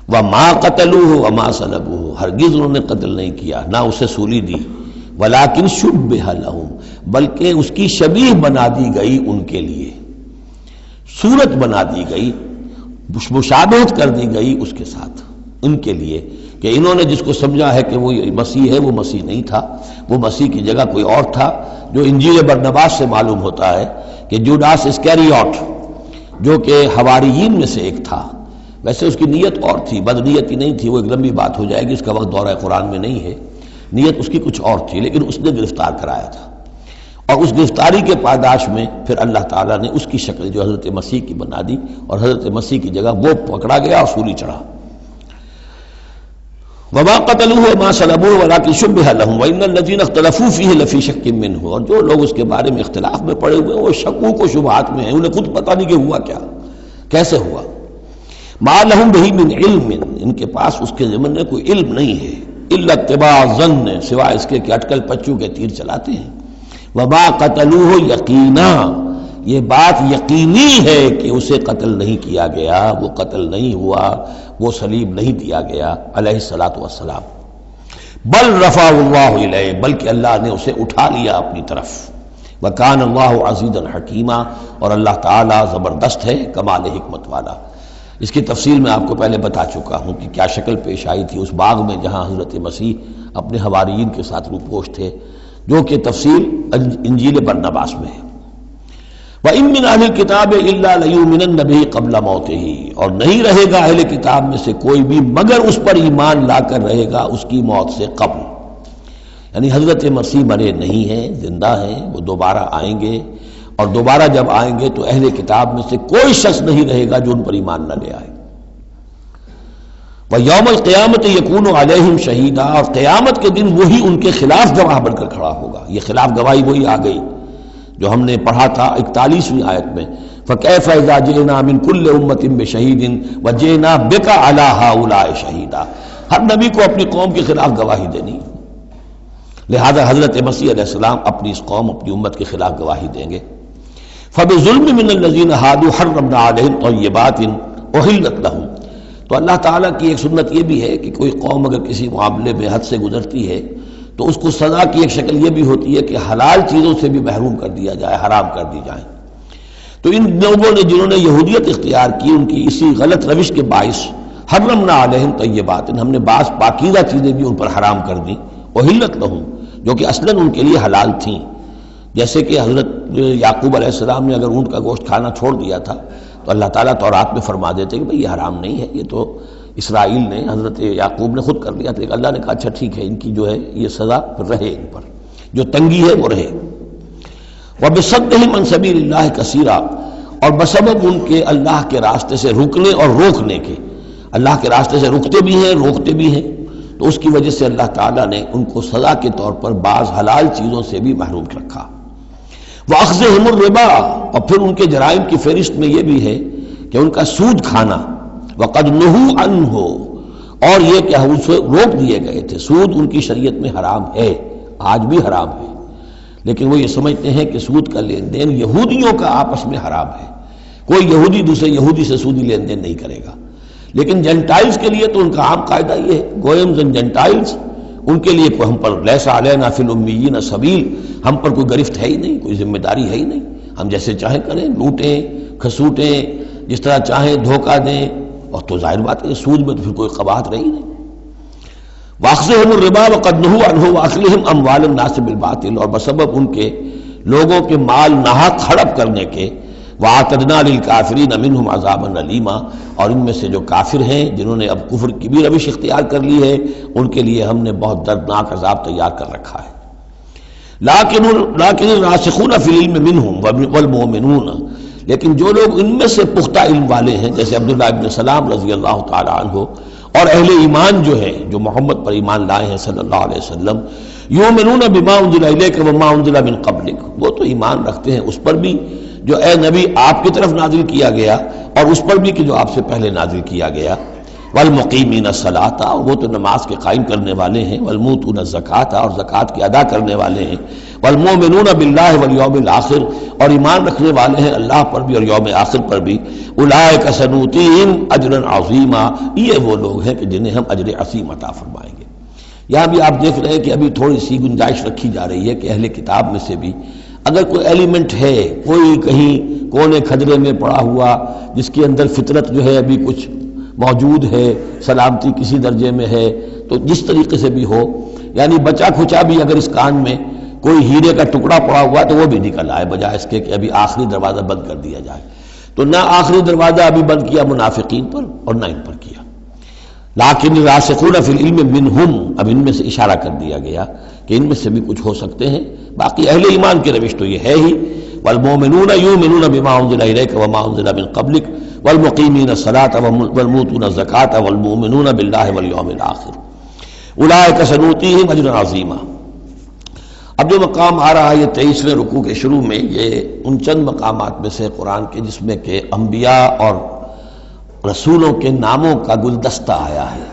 وما قتلوہ وما صلبوہ، ہرگز انہوں نے قتل نہیں کیا، نہ اسے سولی دی. ولکن شبہ لہم، بلکہ اس کی شبیہ بنا دی گئی ان کے لیے، صورت بنا دی گئی، مشابہت کر دی گئی اس کے ساتھ ان کے لیے، کہ انہوں نے جس کو سمجھا ہے کہ وہ مسیح ہے وہ مسیح نہیں تھا، وہ مسیح کی جگہ کوئی اور تھا. جو انجیل برنباس سے معلوم ہوتا ہے کہ جوڈاس اسکیریوٹ جو کہ حواریین میں سے ایک تھا، ویسے اس کی نیت اور تھی، بد نیتی نہیں تھی، وہ ایک لمبی بات ہو جائے گی، اس کا وقت دورہ قرآن میں نہیں ہے. نیت اس کی کچھ اور تھی، لیکن اس نے گرفتار کرایا تھا، اور اس گرفتاری کے پاداش میں پھر اللہ تعالیٰ نے اس کی شکل جو حضرت مسیح کی بنا دی، اور حضرت مسیح کی جگہ وہ پکڑا گیا اور سولی چڑھا. وما قتلوه وما صلبوه ولكن شبه لهم وان الذين اختلفوا فيه لفي شك منه، اور جو لوگ اس کے بارے میں اختلاف میں پڑے ہوئے ہیں وہ شکوک و شبہات میں ہیں، انہیں خود پتہ نہیں کہ ہوا کیا، کیسے ہوا. ما لهم به من علم، ان کے پاس اس کے ضمن میں کوئی علم نہیں ہے، الا اتباع الظن، سوائے اس کے کہ اٹکل پچو کے تیر چلاتے ہیں. وما قتلوه یقینا، یہ بات یقینی ہے کہ اسے قتل نہیں کیا گیا، وہ قتل نہیں ہوا، وہ صلیب نہیں دیا گیا علیہ الصلاۃ والسلام. بل رفع اللہ الیہ، بلکہ اللہ نے اسے اٹھا لیا اپنی طرف. وکان اللہ عزیزا حکیما، اور اللہ تعالیٰ زبردست ہے، کمال حکمت والا. اس کی تفصیل میں آپ کو پہلے بتا چکا ہوں کہ کیا شکل پیش آئی تھی اس باغ میں جہاں حضرت مسیح اپنے حواریین کے ساتھ روپوش تھے، جو کہ تفصیل انجیل برنباس میں ہے. وَإِن مِّنْ أَهْلِ الْكِتَابِ إِلَّا لَيُؤْمِنَنَّ بِهِ قَبْلَ مَوْتِهِ، اور نہیں رہے گا اہل کتاب میں سے کوئی بھی مگر اس پر ایمان لا کر رہے گا اس کی موت سے قبل. یعنی حضرت مسیح مرے نہیں ہیں، زندہ ہیں، وہ دوبارہ آئیں گے، اور دوبارہ جب آئیں گے تو اہل کتاب میں سے کوئی شخص نہیں رہے گا جو ان پر ایمان نہ لے آئے. وَيَوْمَ الْقِيَامَةِ يَكُونُ عَلَيْهِمْ شَهِيدًا، اور قیامت کے دن وہی ان کے خلاف گواہ بن کر کھڑا ہوگا۔ یہ خلاف گواہی وہی آ گئی جو ہم نے پڑھا تھا 41ویں آیت میں، فَكَيْفَ إِذَا جِئْنَا مِنْ كُلِّ أُمَّةٍ بِشَهِيدٍ وَجِئْنَا بِكَ عَلَىٰ هَٰؤُلَاءِ شَهِيدًا۔ ہر نبی کو اپنی قوم کے خلاف گواہی دینی، لہذا حضرت مسیح علیہ السلام اپنی اس قوم، اپنی امت کے خلاف گواہی دیں گے۔ فَبِظُلْمٍ مِّنَ الَّذِينَ هَادُوا حَرَّمْنَا عَلَيْهِمْ طَيِّبَاتٍ أُحِلَّتْ لَهُمْ۔ تو اللہ تعالیٰ کی ایک سنت یہ بھی ہے کہ کوئی قوم اگر کسی معاملے میں حد سے گزرتی ہے تو اس کو سزا کی ایک شکل یہ بھی ہوتی ہے کہ حلال چیزوں سے بھی محروم کر دیا جائے، حرام کر دی جائیں۔ تو ان لوگوں نے جنہوں نے یہودیت اختیار کی، ان کی اسی غلط روش کے باعث حرمنا علیہم طیبات، ہم نے بعض پاکیزہ چیزیں بھی ان پر حرام کر دیں، احلت لہم، جو کہ اصلاً ان کے لیے حلال تھیں۔ جیسے کہ حضرت یعقوب علیہ السلام نے اگر اونٹ کا گوشت کھانا چھوڑ دیا تھا تو اللہ تعالیٰ تورات میں فرما دیتے کہ بھئی یہ حرام نہیں ہے، یہ تو اسرائیل نے، حضرت یعقوب نے خود کر لیا تھا، لیکن اللہ نے کہا اچھا ٹھیک ہے، ان کی جو ہے یہ سزا رہے، ان پر جو تنگی ہے وہ رہے۔ وَبِصَدِّهِمْ عَنْ سَبِيلِ اللَّهِ كَثِيرًا، اور بسبب ان کے اللہ کے راستے سے رکنے اور روکنے کے، اللہ کے راستے سے رکتے بھی ہیں، روکتے بھی ہیں، تو اس کی وجہ سے اللہ تعالیٰ نے ان کو سزا کے طور پر بعض حلال چیزوں سے بھی محروم رکھا۔ وَأَخْذِهِمُ الرِّبَا، اور پھر ان کے جرائم کی فہرست میں یہ بھی ہے کہ ان کا سود کھانا، وَقَدْ نُهُوا عَنْهُ، اور یہ کہ ہم اسے روک دیے گئے تھے۔ سود ان کی شریعت میں حرام ہے، آج بھی حرام ہے، لیکن وہ یہ سمجھتے ہیں کہ سود کا لین دین یہودیوں کا آپس میں حرام ہے، کوئی یہودی دوسرے یہودی سے سودی لین دین نہیں کرے گا۔ لیکن جنٹائلز کے لیے تو ان کا عام قاعدہ یہ ہے، گوئمز اینڈ جنٹائلز، ان کے لیے کوئی ہم پر لیس علینا فی الامیین سبیل، ہم پر کوئی گرفت ہے ہی نہیں، کوئی ذمہ داری ہے ہی نہیں، ہم جیسے چاہیں کریں، لوٹیں کھسوٹیں، جس طرح چاہیں دھوکہ دیں، اور تو ظاہر بات ہے سود میں تو پھر کوئی قباحت رہی نہیں۔ وَأَخْذِهِمُ الرِّبَا وَقَدْ نُهُوا عَنْهُ وَأَكْلِهِمْ أَمْوَالَ النَّاسِ بِالْبَاطِلِ، اور بسبب ان کے لوگوں کے مال ناحق ہڑپ کرنے کے، وَأَعْتَدْنَا لِلْكَافِرِينَ مِنْهُمْ عَذَابًا أَلِيمًا، اور ان میں سے جو کافر ہیں، جنہوں نے اب کفر کی بھی روش اختیار کر لی ہے، ان کے لیے ہم نے بہت دردناک عذاب تیار کر رکھا ہے۔ لیکن الراسخون فی العلم منہم والمؤمنون، لیکن جو لوگ ان میں سے پختہ علم والے ہیں، جیسے عبداللہ ابن سلام رضی اللہ تعالی عنہ، اور اہل ایمان جو ہیں، جو محمد پر ایمان لائے ہیں صلی اللہ علیہ وسلم، یؤمنون بما انزل الیک وما انزل من قبلک، وہ تو ایمان رکھتے ہیں اس پر بھی جو اے نبی آپ کی طرف نازل کیا گیا، اور اس پر بھی کہ جو آپ سے پہلے نازل کیا گیا۔ والمقیمین الصلاۃ، وہ تو نماز کے قائم کرنے والے ہیں، والموتون الزکاۃ، اور زکوٰۃ کے ادا کرنے والے ہیں، والمؤمنون باللہ والیوم الآخر، اور ایمان رکھنے والے ہیں اللہ پر بھی اور یوم آخر پر بھی۔ اولئک سنؤتیہم اجرا عظیما، یہ وہ لوگ ہیں کہ جنہیں ہم اجر عظیم عطا فرمائیں گے۔ یہاں بھی آپ دیکھ رہے ہیں کہ ابھی تھوڑی سی گنجائش رکھی جا رہی ہے کہ اہل کتاب میں سے بھی اگر کوئی ایلیمنٹ ہے، کوئی کہیں کونے کھدرے میں پڑا ہوا جس کے اندر فطرت جو ہے ابھی کچھ موجود ہے، سلامتی کسی درجے میں ہے، تو جس طریقے سے بھی ہو، یعنی بچا کھچا بھی اگر اس کان میں کوئی ہیرے کا ٹکڑا پڑا ہوا تو وہ بھی نکل آئے، بجائے اس کے کہ ابھی آخری دروازہ بند کر دیا جائے۔ تو نہ آخری دروازہ ابھی بند کیا منافقین پر اور نہ ان پر کیا۔ لیکن راسخون فی العلم منہم، اب ان میں سے اشارہ کر دیا گیا کہ ان میں سے بھی کچھ ہو سکتے ہیں، باقی اہل ایمان کے روش تو یہ ہے ہی، والمؤمنون یؤمنون بما انزل الیک وما انزل من قبلک والمقیمین الصلاۃ والموتون الزکاۃ والمؤمنون باللہ والیوم الآخر اولئک سنؤتیہم اجرا عظیما۔ اب جو مقام آ رہا ہے یہ 23ویں رکوع کے شروع میں، یہ ان چند مقامات میں سے قرآن کے جس میں کہ انبیاء اور رسولوں کے ناموں کا گلدستہ آیا ہے۔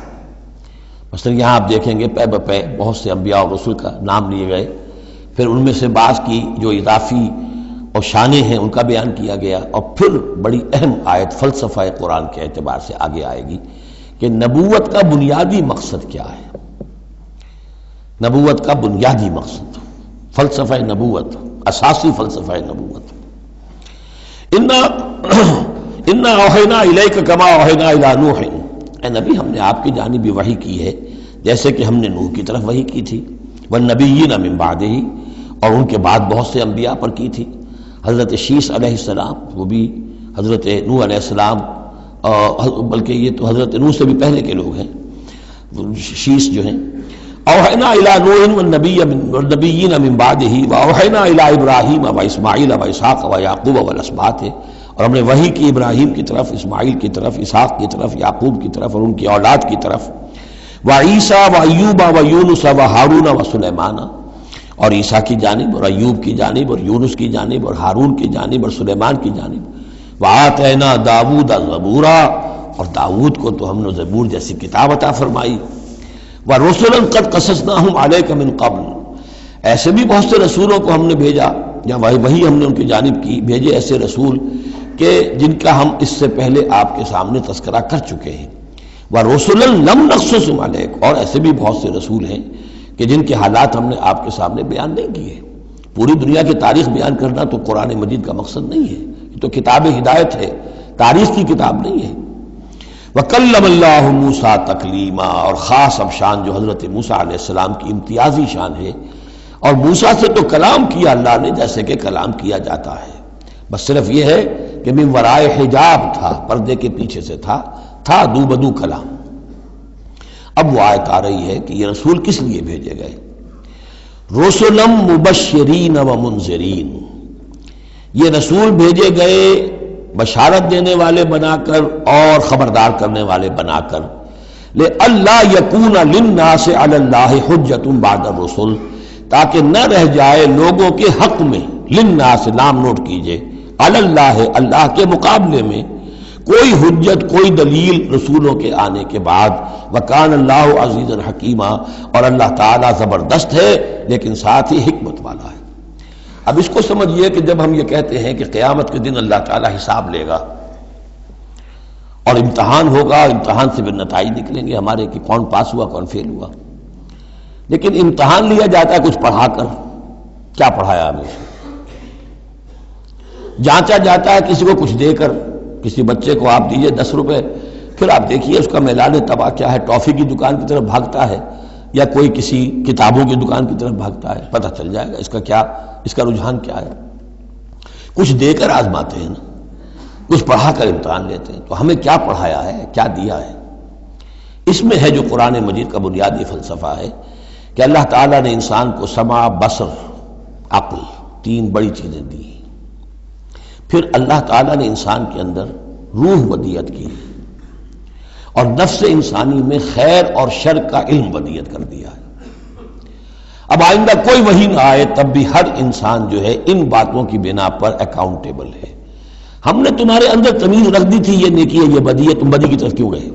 مثلا یہاں آپ دیکھیں گے پے بپے بہت سے انبیاء اور رسول کا نام لیے گئے، پھر ان میں سے بعض کی جو اضافی اور شانیں ہیں ان کا بیان کیا گیا، اور پھر بڑی اہم آیت فلسفہ قرآن کے اعتبار سے آگے آئے گی کہ نبوت کا بنیادی مقصد کیا ہے۔ نبوت کا بنیادی مقصد، فلسفہ نبوت، اساسی فلسفہ نبوت۔ انا اوحینا الیک کما اوحینا الی نوح، اے نبی ہم نے آپ کی جانب بھی وحی کی ہے جیسے کہ ہم نے نوح کی طرف وحی کی تھی، والنبیین من بعدہ، اور ان کے بعد بہت سے انبیاء پر کی تھی۔ حضرت شیس علیہ السلام وہ بھی حضرت نوح علیہ السلام، بلکہ یہ تو حضرت نوح سے بھی پہلے کے لوگ ہیں، شیس جو ہیں۔ اوحینا الی نوح والنبیین من بعدہ واوحینا الی ابراہیم واسماعیل واسحاق ویعقوب والاسباط، اور ہم نے وحی کی ابراہیم کی طرف، اسماعیل کی طرف، اسحاق کی طرف، یعقوب کی طرف اور ان کی اولاد کی طرف، وعیسیٰ وایوب ویونس وہارون وسلیمان، اور عیسیٰ کی جانب اور ایوب کی جانب اور یونس کی جانب اور ہارون کی جانب اور سلیمان کی جانب، وآتینا داؤد زبورا، اور داؤد کو تو ہم نے زبور جیسی کتاب عطا فرمائی، ورسلا قد قصصناہم علیک من قبل، ایسے بھی بہت سے رسولوں کو ہم نے بھیجا، یا وہی ہم نے ان کی جانب کی بھیجے ایسے رسول کہ جن کا ہم اس سے پہلے آپ کے سامنے تذکرہ کر چکے ہیں، ورسلا لم نقصصہم علیک، اور ایسے بھی بہت سے رسول ہیں کہ جن کے حالات ہم نے آپ کے سامنے بیان نہیں کیے۔ پوری دنیا کی تاریخ بیان کرنا تو قرآن مجید کا مقصد نہیں ہے، یہ تو کتاب ہدایت ہے، تاریخ کی کتاب نہیں ہے۔ وَكَلَّمَ اللَّهُ مُوسَىٰ تَكْلِيمًا، اور خاص اب شان جو حضرت موسیٰ علیہ السلام کی امتیازی شان ہے، اور موسیٰ سے تو کلام کیا اللہ نے جیسے کہ کلام کیا جاتا ہے، بس صرف یہ ہے کہ من ورائے حجاب تھا، پردے کے پیچھے سے تھا دو بدو کلام۔ اب وہ آیت آ رہی ہے کہ یہ رسول کس لیے بھیجے گئے؟ رسلا مبشرین و منذرین، یہ رسول بھیجے گئے بشارت دینے والے بنا کر اور خبردار کرنے والے بنا کر، لئلا یکون للناس علی اللہ حجۃ بعد الرسل، تاکہ نہ رہ جائے لوگوں کے حق میں، للناس نام نوٹ کیجئے، علی اللہ اللہ کے مقابلے میں کوئی حجت، کوئی دلیل رسولوں کے آنے کے بعد، وکان اللہ عزیزا حکیما، اور اللہ تعالیٰ زبردست ہے لیکن ساتھ ہی حکمت والا ہے۔ اب اس کو سمجھیے کہ جب ہم یہ کہتے ہیں کہ قیامت کے دن اللہ تعالیٰ حساب لے گا اور امتحان ہوگا، امتحان سے پھر نتائج نکلیں گے ہمارے کہ کون پاس ہوا کون فیل ہوا، لیکن امتحان لیا جاتا ہے کچھ پڑھا کر، کیا پڑھایا ہمیں، جانچا جاتا ہے کسی کو کچھ دے کر، کسی بچے کو آپ دیجئے 10 روپے، پھر آپ دیکھیے اس کا میلان طبع کیا ہے، ٹافی کی دکان کی طرف بھاگتا ہے یا کوئی کسی کتابوں کی دکان کی طرف بھاگتا ہے، پتہ چل جائے گا اس کا رجحان کیا ہے۔ کچھ دے کر آزماتے ہیں نا، کچھ پڑھا کر امتحان لیتے ہیں، تو ہمیں کیا پڑھایا ہے، کیا دیا ہے؟ اس میں ہے جو قرآن مجید کا بنیادی فلسفہ ہے کہ اللہ تعالیٰ نے انسان کو سمع، بصر، عقل، 3 بڑی چیزیں دی، پھر اللہ تعالیٰ نے انسان کے اندر روح ودیت کی اور نفس انسانی میں خیر اور شر کا علم ودیت کر دیا ہے۔ اب آئندہ کوئی وحی نہ آئے تب بھی ہر انسان جو ہے ان باتوں کی بنا پر اکاؤنٹیبل ہے۔ ہم نے تمہارے اندر تمیز رکھ دی تھی، یہ نیکی ہے یہ بدی ہے، تم بدی کی طرف کیوں گئے؟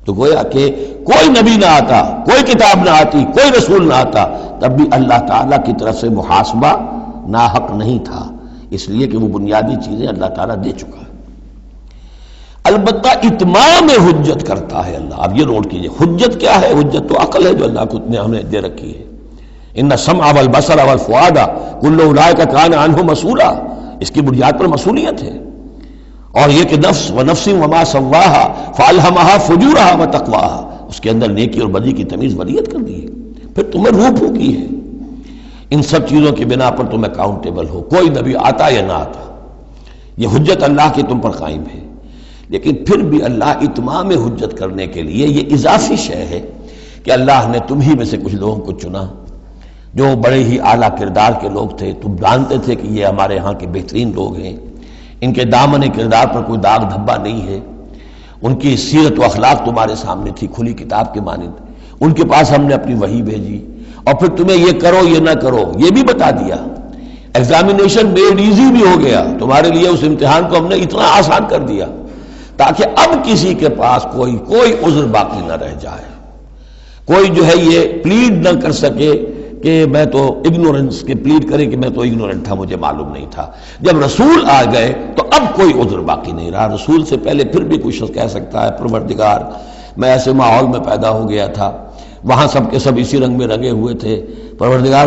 تو گویا کہ کوئی نبی نہ آتا، کوئی کتاب نہ آتی، کوئی رسول نہ آتا، تب بھی اللہ تعالیٰ کی طرف سے محاسبہ ناحق نہیں تھا، اس لیے کہ وہ بنیادی چیزیں اللہ تعالیٰ دے چکا ہے۔ البتہ اتمام حجت کرتا ہے اللہ۔ اب یہ نوٹ کیجئے، حجت کیا ہے؟ حجت تو عقل ہے جو اللہ کو نے ہمیں دے رکھی ہے۔ ان السمع والبصر والفؤاد کل اولئک کان عنہ مسئولا، اس کی بنیاد پر مسئولیت ہے۔ اور یہ کہ نفس ونفس وما سواہا فالہمہا فجورہا وتقواہا، اس کے اندر نیکی اور بدی کی تمیز ودیت کر دی ہے، پھر تمہیں روح پھونکی ہے۔ ان سب چیزوں کی بنا پر تم اکاؤنٹیبل ہو، کوئی نبی آتا یا نہ آتا، یہ حجت اللہ کی تم پر قائم ہے۔ لیکن پھر بھی اللہ اتمام حجت کرنے کے لیے یہ اضافی شے ہے کہ اللہ نے تم ہی میں سے کچھ لوگوں کو چنا جو بڑے ہی اعلیٰ کردار کے لوگ تھے، تم جانتے تھے کہ یہ ہمارے ہاں کے بہترین لوگ ہیں، ان کے دامن کردار پر کوئی داغ دھبا نہیں ہے، ان کی سیرت و اخلاق تمہارے سامنے تھی کھلی کتاب کے مانند، ان کے پاس ہم نے اپنی وحی بھیجی، اور پھر تمہیں یہ کرو یہ نہ کرو یہ بھی بتا دیا۔ ایگزامینیشن میڈ ایزی بھی ہو گیا تمہارے لیے، اس امتحان کو ہم نے اتنا آسان کر دیا تاکہ اب کسی کے پاس کوئی عذر باقی نہ رہ جائے، کوئی جو ہے یہ پلیڈ نہ کر سکے کہ میں تو اگنورنس کے پلیڈ کرے کہ میں تو اگنورنٹ تھا، مجھے معلوم نہیں تھا۔ جب رسول آ گئے تو اب کوئی عذر باقی نہیں رہا۔ رسول سے پہلے پھر بھی کچھ شخص کہہ سکتا ہے پروردگار میں ایسے ماحول میں پیدا ہو گیا تھا، وہاں سب کے سب اسی رنگ میں رنگے ہوئے تھے، پروردگار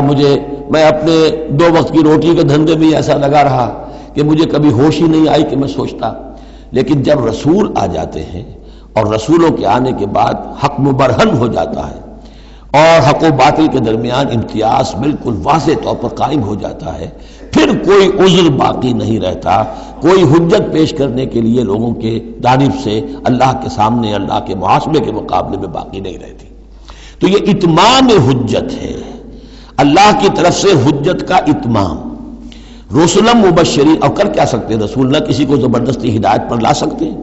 میں اپنے 2 وقت کی روٹی کے دھندے میں ایسا لگا رہا کہ مجھے کبھی ہوش ہی نہیں آئی کہ میں سوچتا۔ لیکن جب رسول آ جاتے ہیں اور رسولوں کے آنے کے بعد حق مبرہن ہو جاتا ہے اور حق و باطل کے درمیان امتیاز بالکل واضح طور پر قائم ہو جاتا ہے، پھر کوئی عذر باقی نہیں رہتا، کوئی حجت پیش کرنے کے لیے لوگوں کے جانب سے اللہ کے سامنے اللہ کے محاسبے کے مقابلے میں باقی نہیں رہتی۔ تو یہ اتمام حجت ہے، اللہ کی طرف سے حجت کا اتمام۔ رسلا مبشرین، اور کر کیا سکتے ہیں رسول؟ نہ کسی کو زبردستی ہدایت پر لا سکتے ہیں،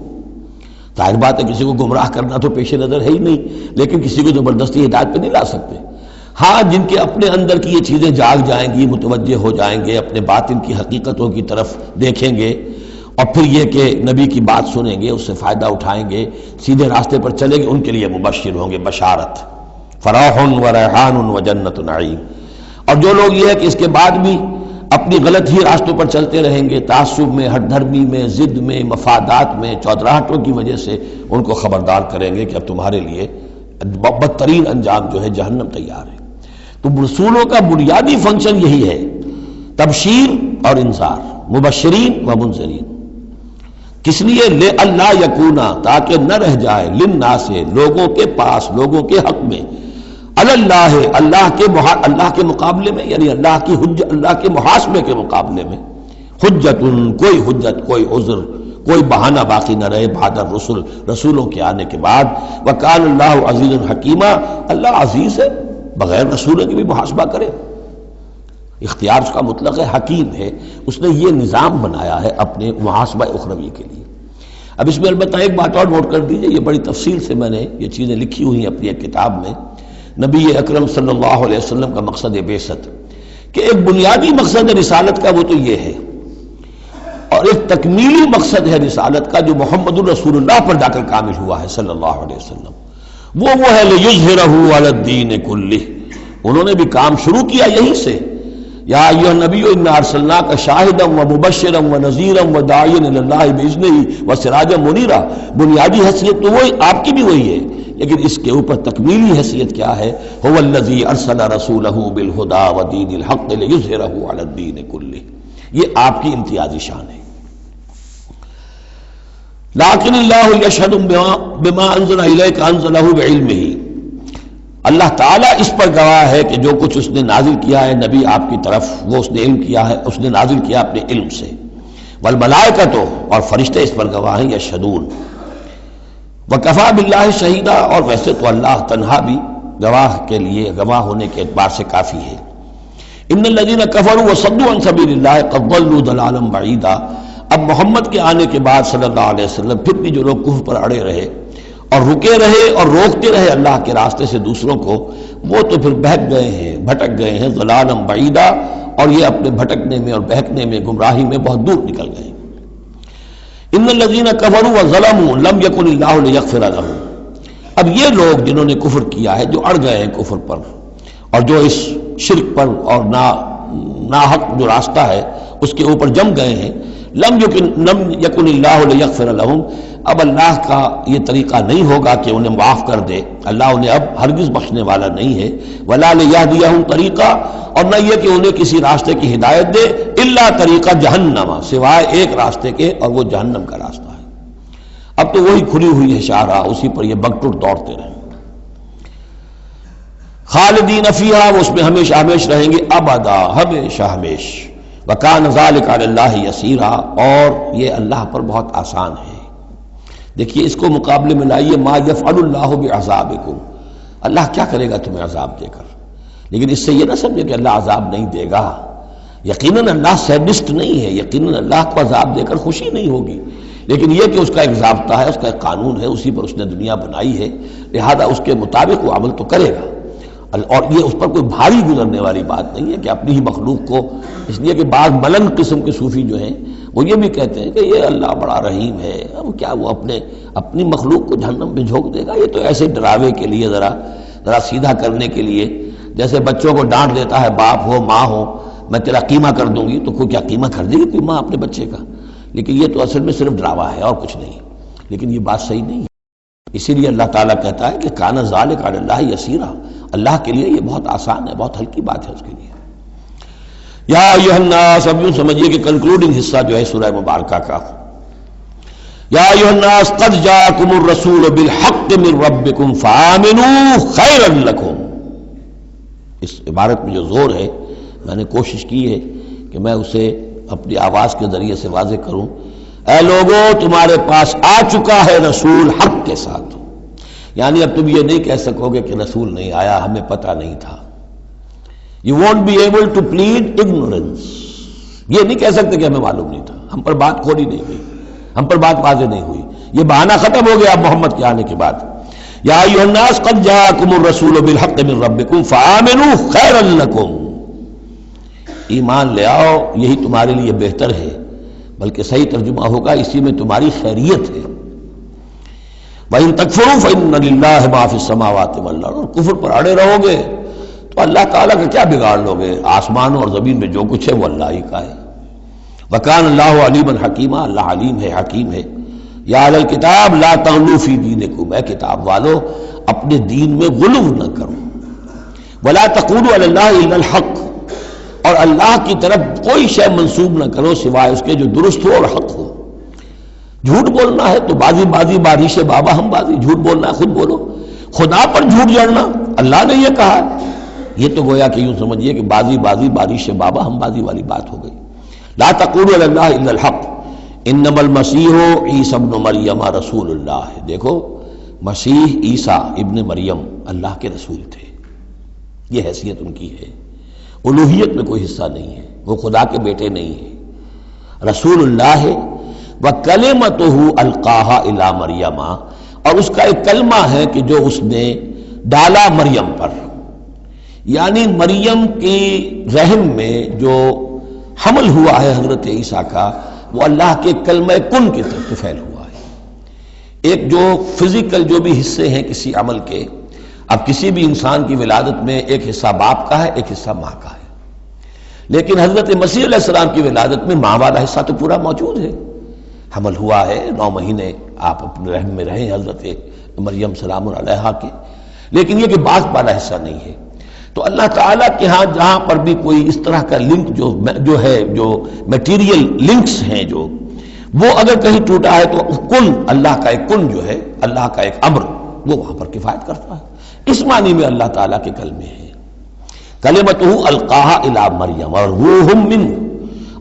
ظاہر بات ہے کسی کو گمراہ کرنا تو پیش نظر ہے ہی نہیں، لیکن کسی کو زبردستی ہدایت پہ نہیں لا سکتے۔ ہاں جن کے اپنے اندر کی یہ چیزیں جاگ جائیں گی، متوجہ ہو جائیں گے، اپنے باطن کی حقیقتوں کی طرف دیکھیں گے، اور پھر یہ کہ نبی کی بات سنیں گے، اس سے فائدہ اٹھائیں گے، سیدھے راستے پر چلیں گے، ان کے لیے مبشر ہوں گے، بشارت، فراح و ریحان و جنت نعیم۔ اور جو لوگ یہ ہے کہ اس کے بعد بھی اپنی غلط ہی راستوں پر چلتے رہیں گے، تعصب میں، ہٹ دھرمی میں، ضد میں، مفادات میں، چودراہٹوں کی وجہ سے، ان کو خبردار کریں گے کہ اب تمہارے لیے بدترین انجام جو ہے جہنم تیار ہے۔ تو رسولوں کا بنیادی فنکشن یہی ہے، تبشیر اور انذار، مبشرین و منذرین۔ کس لیے؟ لئلا یکونا، تاکہ نہ رہ جائے، للناس، لوگوں کے پاس، لوگوں کے حق میں، اللہ، اللہ کے مقابلے میں، یعنی اللہ کی حجت، اللہ کے محاسبے کے مقابلے میں، حجت، کوئی عذر، کوئی بہانہ باقی نہ رہے بعد الرسل، رسولوں کے آنے کے بعد۔ وکان اللہ عزیز حکیمہ، اللہ عزیز ہے، بغیر رسولوں کے بھی محاسبہ کرے، اختیار اس کا مطلق ہے، حکیم ہے، اس نے یہ نظام بنایا ہے اپنے محاسبہ اخروی کے لیے۔ اب اس میں البتہ ایک بات اور نوٹ کر دیجئے، یہ بڑی تفصیل سے میں نے یہ چیزیں لکھی ہوئی ہیں اپنی ایک کتاب میں، نبی اکرم صلی اللہ علیہ وسلم کا مقصد بعثت، کہ ایک بنیادی مقصد رسالت کا وہ تو یہ ہے، اور ایک تکمیلی مقصد ہے رسالت کا جو محمد الرسول اللہ پر جا کر کامل ہوا ہے صلی اللہ علیہ وسلم، وہ ہے لِيُظْهِرَهُ عَلَى الدِّينِ كُلِّهِ۔ انہوں نے بھی کام شروع کیا یہیں سے، یا ایھا النبی انا ارسلناک شاہدا ومبشرا ونذیرا وداعیا الی اللہ باذنہ وسراجا منیرا۔ بنیادی حیثیت تو وہی آپ کی بھی وہی ہے، لیکن اس کے اوپر تکمیلی حیثیت کیا ہے؟ هو الذی ارسل رسولہ بالہدی ودین الحق لیظہرہ علی الدین کلہ۔ یہ آپ کی امتیازی شان ہے۔ لیکن اللہ یشہد بما انزل الیک انزلہ بعلمہ، اللہ تعالیٰ اس پر گواہ ہے کہ جو کچھ اس نے نازل کیا ہے نبی آپ کی طرف، وہ اس نے علم کیا ہے، اس نے نازل کیا اپنے علم سے۔ والملائکۃ، اور فرشتے اس پر گواہ ہیں، یشہدون۔ وکفیٰ باللہ شہیدا، اور ویسے تو اللہ تنہا بھی گواہ کے لیے، گواہ ہونے کے اعتبار سے کافی ہے۔ ان الذین کفروا وصدوا عن سبیل اللہ قد ضلوا ضلالا بعیدا۔ اب محمد کے آنے کے بعد صلی اللہ علیہ وسلم پھر بھی جو لوگ کفر پر اڑے رہے اور رکے رہے اور روکتے رہے اللہ کے راستے سے دوسروں کو، وہ تو پھر بہک گئے ہیں، بھٹک گئے ہیں، ضلالا بعیدا، اور یہ اپنے بھٹکنے میں اور بہکنے میں، گمراہی میں بہت دور نکل گئے۔ ان الذین کفروا وظلموا لم یکن اللہ لیغفر لهم۔ اب یہ لوگ جنہوں نے کفر کیا ہے، جو اڑ گئے ہیں کفر پر، اور جو اس شرک پر اور ناحق جو راستہ ہے اس کے اوپر جم گئے ہیں، لم یکن اللہ لیغفر لهم، اب اللہ کا یہ طریقہ نہیں ہوگا کہ انہیں معاف کر دے، اللہ انہیں اب ہرگز بخشنے والا نہیں ہے۔ ولا لیہدیہم طریقہ، اور نہ یہ کہ انہیں کسی راستے کی ہدایت دے، الا طریقہ جہنم، سوائے ایک راستے کے، اور وہ جہنم کا راستہ ہے۔ اب تو وہی کھلی ہوئی ہے شاہراہ، اسی پر یہ بگٹر دوڑتے رہیں، خالدین فیہا، وہ اس میں ہمیشہ ہمیش رہیں گے، ابدا، ہمیشہ ہمیش۔ وکان ذلک علی اللہ یسیرا، اور یہ اللہ پر بہت آسان ہے۔ دیکھیے اس کو مقابلے میں لائیے، ما یفعل اللہ بعذابکم، اللہ کیا کرے گا تمہیں عذاب دے کر، لیکن اس سے یہ نہ سمجھے کہ اللہ عذاب نہیں دے گا، یقیناً اللہ سیڈسٹ نہیں ہے، یقیناً اللہ کو عذاب دے کر خوشی نہیں ہوگی، لیکن یہ کہ اس کا ایک ضابطہ ہے، اس کا ایک قانون ہے، اسی پر اس نے دنیا بنائی ہے، لہذا اس کے مطابق وہ عمل تو کرے گا، اور یہ اس پر کوئی بھاری گزرنے والی بات نہیں ہے کہ اپنی ہی مخلوق کو، اس لیے کہ بعض ملنگ قسم کے صوفی جو ہیں وہ یہ بھی کہتے ہیں کہ یہ اللہ بڑا رحیم ہے، اب کیا وہ اپنی مخلوق کو جہنم میں جھونک دے گا، یہ تو ایسے ڈراوے کے لیے، ذرا سیدھا کرنے کے لیے، جیسے بچوں کو ڈانٹ دیتا ہے باپ ہو ماں ہو، میں تیرا قیمہ کر دوں گی، تو کوئی کیا قیمہ کر دے گی کوئی ماں اپنے بچے کا؟ لیکن یہ تو اصل میں صرف ڈراوا ہے اور کچھ نہیں، لیکن یہ بات صحیح نہیں ہے۔ اسی لیے اللہ تعالیٰ کہتا ہے کہ کان ذالک علی اللہ یسیرا، اللہ کے لیے یہ بہت آسان ہے، بہت ہلکی بات ہے اس کے لیے۔ یا ایھا الناس، اب یوں سمجھیے کہ کنکلوڈنگ حصہ جو ہے سورہ مبارکہ کا، یا ایھا الناس قد جاءکم الرسول بالحق من ربکم فآمنوا خیرا لکم۔ اس عبارت میں جو زور ہے، میں نے کوشش کی ہے کہ میں اسے اپنی آواز کے ذریعے سے واضح کروں، اے لوگوں تمہارے پاس آ چکا ہے رسول حق کے ساتھ، یعنی اب تم یہ نہیں کہہ سکو گے کہ رسول نہیں آیا، ہمیں پتہ نہیں تھا۔ You won't be able to plead ignorance یہ نہیں کہہ سکتے کہ ہمیں معلوم نہیں تھا، ہم پر بات کھولی نہیں گئی، ہم پر بات واضح نہیں ہوئی، یہ بہانہ ختم ہو گیا اب محمد کے آنے کے بعد۔ یا ایھا الناس قد جاءکم الرسول بالحق من ربکم فآمنوا خیرا لکم، ایمان لے آؤ یہی تمہارے لیے بہتر ہے، بلکہ صحیح ترجمہ ہوگا اسی میں تمہاری خیریت ہے۔ وَإِن تَكْفُرُوا فَإِنَّ لِلَّهِ مَا فِي السَّمَاوَاتِ وَالْأَرْضِ، اور کفر پر اڑے رہو گے تو اللہ تعالیٰ کا کیا بگاڑ لو گے؟ آسمانوں اور زمین میں جو کچھ ہے وہ اللہ ہی کا ہے۔ وَكَانَ اللَّهُ عَلِيمًا حَكِيمًا، اللہ علیم ہے، حکیم ہے۔ یا اہل الکتاب لا تغلوا فی دینکم، اے کتاب والو اپنے دین میں غلو نہ کرو۔ ولا تقولوا علی اللہ الا الحق، اور اللہ کی طرف کوئی شے منسوب نہ کرو سوائے اس کے جو درست ہو اور حق ہو۔ جھوٹ بولنا ہے تو بازی بارش بابا ہم بازی، جھوٹ بولنا ہے خود بولو۔ خدا پر جھوٹ جڑنا اللہ نے یہ کہا، یہ تو گویا کہ یوں سمجھیے کہ بازی بارش بابا ہم بازی والی بات ہو گئی۔ لا تقولوا علی اللہ الا الحق انما المسیح عیسی ابن مریم رسول اللہ، دیکھو مسیح عیسیٰ ابن مریم اللہ کے رسول تھے، یہ حیثیت ان کی ہے، الوہیت میں کوئی حصہ نہیں ہے، وہ خدا کے بیٹے نہیں ہیں، رسول اللہ ہے۔ وَكَلِمَتُهُ أَلْقَاهَا إِلَىٰ مَرْيَمَ، اور اس کا ایک کلمہ ہے کہ جو اس نے ڈالا مریم پر، یعنی مریم کی رحم میں جو حمل ہوا ہے حضرت عیسیٰ کا، وہ اللہ کے کلمہ کن کی طرف سے پھیل ہوا ہے۔ ایک جو فزیکل جو بھی حصے ہیں کسی عمل کے، اب کسی بھی انسان کی ولادت میں ایک حصہ باپ کا ہے، ایک حصہ ماں کا ہے، لیکن حضرت مسیح علیہ السلام کی ولادت میں ماں والا حصہ تو پورا موجود ہے، حمل ہوا ہے، 9 مہینے آپ اپنے رحم میں رہیں حضرت مریم سلام علیہا کے، لیکن یہ کہ باپ والا حصہ نہیں ہے۔ تو اللہ تعالیٰ کے ہاں جہاں پر بھی کوئی اس طرح کا لنک جو ہے، جو میٹیریل لنکس ہیں جو، وہ اگر کہیں ٹوٹا ہے تو کن، اللہ کا ایک کن جو ہے، اللہ کا ایک امر، وہ وہاں پر کفایت کرتا ہے۔ اس معنی میں اللہ تعالیٰ کے کلمے ہیں۔ کلمتہ القاہا الی مریم اور روح منہ،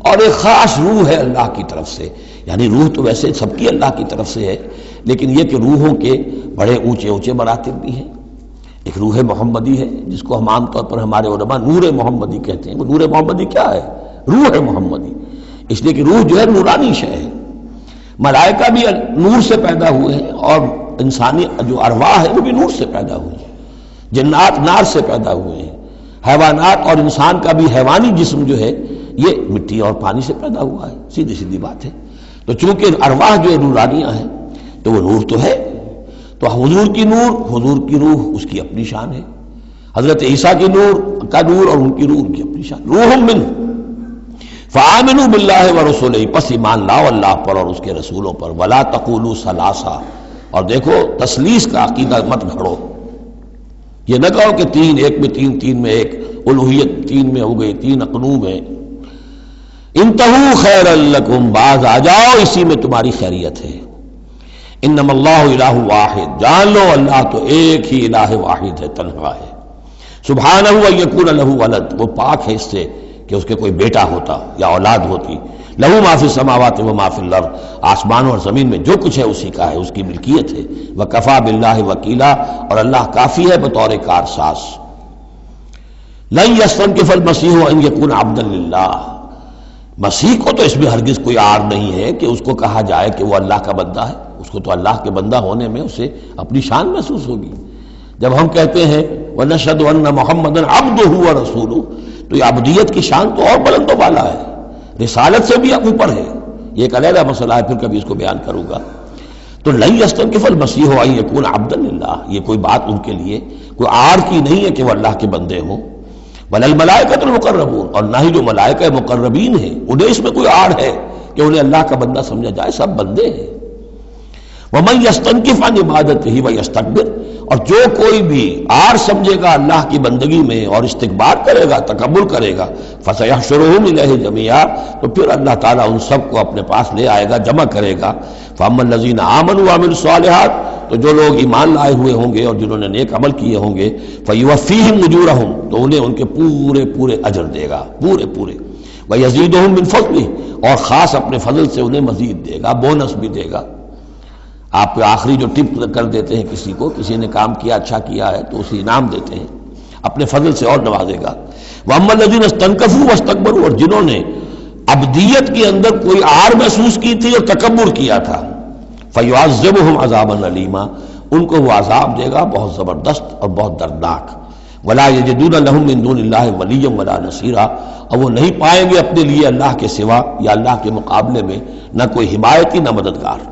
اور ایک خاص روح ہے اللہ کی طرف سے، یعنی روح تو ویسے سب کی اللہ کی طرف سے ہے، لیکن یہ کہ روحوں کے بڑے اونچے مراتب بھی ہیں۔ ایک روح محمدی ہے جس کو ہم عام طور پر ہمارے علماء نور محمدی کہتے ہیں۔ وہ نور محمدی کیا ہے؟ روح محمدی، اس لیے کہ روح جو ہے نورانی شے ہے۔ ملائکہ بھی نور سے پیدا ہوئے ہیں، اور انسانی جو ارواح ہے وہ بھی نور سے پیدا ہوئی ہیں، جنات نار سے پیدا ہوئے ہیں، حیوانات اور انسان کا بھی حیوانی جسم جو ہے یہ مٹی اور پانی سے پیدا ہوا ہے، سیدھی بات ہے۔ تو چونکہ ارواح جو نورانیہ ہیں تو وہ نور تو ہے، تو حضور کی نور، حضور کی روح اس کی اپنی شان ہے، حضرت عیسیٰ کی نور کا نور اور ان کی روح ان کی اپنی شان۔ روح منہ فآمنوا باللہ ورسولہ، پس ایمان لاؤ اللہ پر اور اس کے رسولوں پر۔ ولا تقولوا ثلاثہ، اور دیکھو تثلیث کا عقیدہ مت گھڑو، یہ نہ کہو کہ تین، ایک میں تین، تین میں ایک، الوہیت تین میں ہو گئی، تین اقنوم ہے۔ انتہوا خیرا لکم، باز آ جاؤ اسی میں تمہاری خیریت ہے۔ انما اللہ الہ واحد، جان لو اللہ تو ایک ہی الہ واحد ہے، تنہا ہے۔ سبحانہ ان یکون لہ ولد، وہ پاک ہے اس سے کہ اس کے کوئی بیٹا ہوتا یا اولاد ہوتی۔ لہ ما فی السماوات و ما فی الارض، آسمانوں اور زمین میں جو کچھ ہے اسی کا ہے، اس کی ملکیت ہے۔ وکفی باللہ وکیلا، اور اللہ کافی ہے بطور کارساز۔ لن یستنکف المسیح ان یکون عبدا للہ، مسیح کو تو اس میں ہرگز کوئی عار نہیں ہے کہ اس کو کہا جائے کہ وہ اللہ کا بندہ ہے، اس کو تو اللہ کے بندہ ہونے میں اسے اپنی شان محسوس ہوگی۔ جب ہم کہتے ہیں وَنَشْهَدُ أَنَّ مُحَمَّدًا عَبْدُهُ وَرَسُولُهُ، تو یہ عبدیت کی شان تو اور بلند و بالا ہے، رسالت سے بھی اوپر ہے، یہ ایک علیحدہ مسئلہ ہے، پھر کبھی اس کو بیان کروں گا۔ تو لن یستنکف المسیح ان یکون عبدا للہ، یہ کوئی بات ان کے لیے کوئی عار کی نہیں ہے کہ وہ اللہ کے بندے ہوں۔ بل الملائکۃ المقربون، اور نہ ہی جو ملائکہ مقربین ہیں انہیں اس میں کوئی آڑ ہے کہ انہیں اللہ کا بندہ سمجھا جائے، سب بندے ہیں۔ ومن یستنکف عن عبادتہ ویستکبر، اور جو کوئی بھی آڑ سمجھے گا اللہ کی بندگی میں اور استکبار کرے گا، تکبر کرے گا، فسیحشرہم الیہ جمیعا، تو پھر اللہ تعالیٰ ان سب کو اپنے پاس لے آئے گا، جمع کرے گا۔ فاما الذین آمنوا وعملوا الصالحات، تو جو لوگ ایمان لائے ہوئے ہوں گے اور جنہوں نے نیک عمل کیے ہوں گے، فیوفیہم اجورہم، تو انہیں ان کے پورے اجر دے گا، پورے۔ ویزیدہم من فضلہ، اور خاص اپنے فضل سے انہیں مزید دے گا، بونس بھی دے گا۔ آپ کے آخری جو ٹپ کر دیتے ہیں کسی کو، کسی نے کام کیا اچھا کیا ہے تو اسے انعام دیتے ہیں، اپنے فضل سے اور نوازے گا۔ وَأَمَّا الَّذِينَ اسْتَنكَفُوا وَاسْتَكْبَرُوا، اور جنہوں نے عبدیت کے اندر کوئی آر محسوس کی تھی اور تکبر کیا تھا، فَيُعَذِّبُهُمْ عَذَابًا أَلِيمًا، ان کو وہ عذاب دے گا بہت زبردست اور بہت دردناک۔ وَلَا يَجِدُونَ لَهُم مِّن دُونِ اللَّهِ وَلِيًّا وَلَا نَصِيرًا، اور وہ نہیں پائیں گے اپنے لیے اللہ کے سوا یا اللہ کے مقابلے میں نہ کوئی حمایتی نہ مددگار۔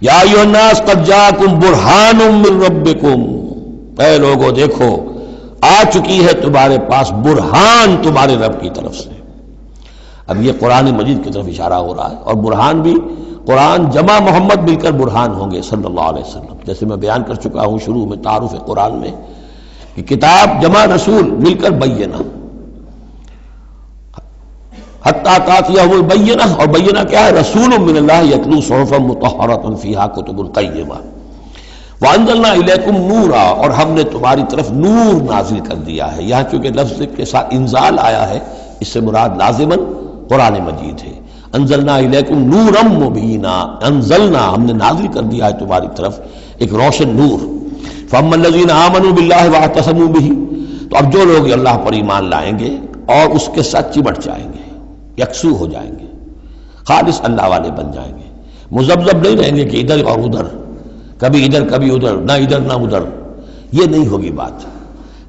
یا ایھا الناس قد جاءکم برہان من ربکم، اے لوگو دیکھو آ چکی ہے تمہارے پاس برہان تمہارے رب کی طرف سے۔ اب یہ قرآن مجید کی طرف اشارہ ہو رہا ہے، اور برہان بھی قرآن جمع محمد مل کر برہان ہوں گے صلی اللہ علیہ وسلم، جیسے میں بیان کر چکا ہوں شروع میں تعارف قرآن میں کہ کتاب جمع رسول مل کر بینہ، حتیٰ تأتیہم البینہ، اور بینہ کیا ہے؟ رسول من اللہ یتلو صحفا مطہرۃ فیہا کتب قیمہ، وانزلنا الیکم نورا، اور ہم نے تمہاری طرف نور نازل کر دیا ہے۔ یہاں چونکہ لفظ کے ساتھ انزال آیا ہے، اس سے مراد لازماً قرآن مجید ہے۔ انزلنا الیکم نورا مبینا، انزلنا ہم نے نازل کر دیا ہے تمہاری طرف ایک روشن نور۔ فاما الذین آمنوا باللہ واعتصموا بہ، تو اب جو لوگ اللہ پر ایمان لائیں گے اور اس کے ساتھ چمٹ جائیں گے، یکسو ہو جائیں گے، خالص اللہ والے بن جائیں گے، مذبذب نہیں رہیں گے کہ ادھر اور ادھر، کبھی ادھر کبھی ادھر، نہ ادھر نہ ادھر، یہ نہیں ہوگی بات،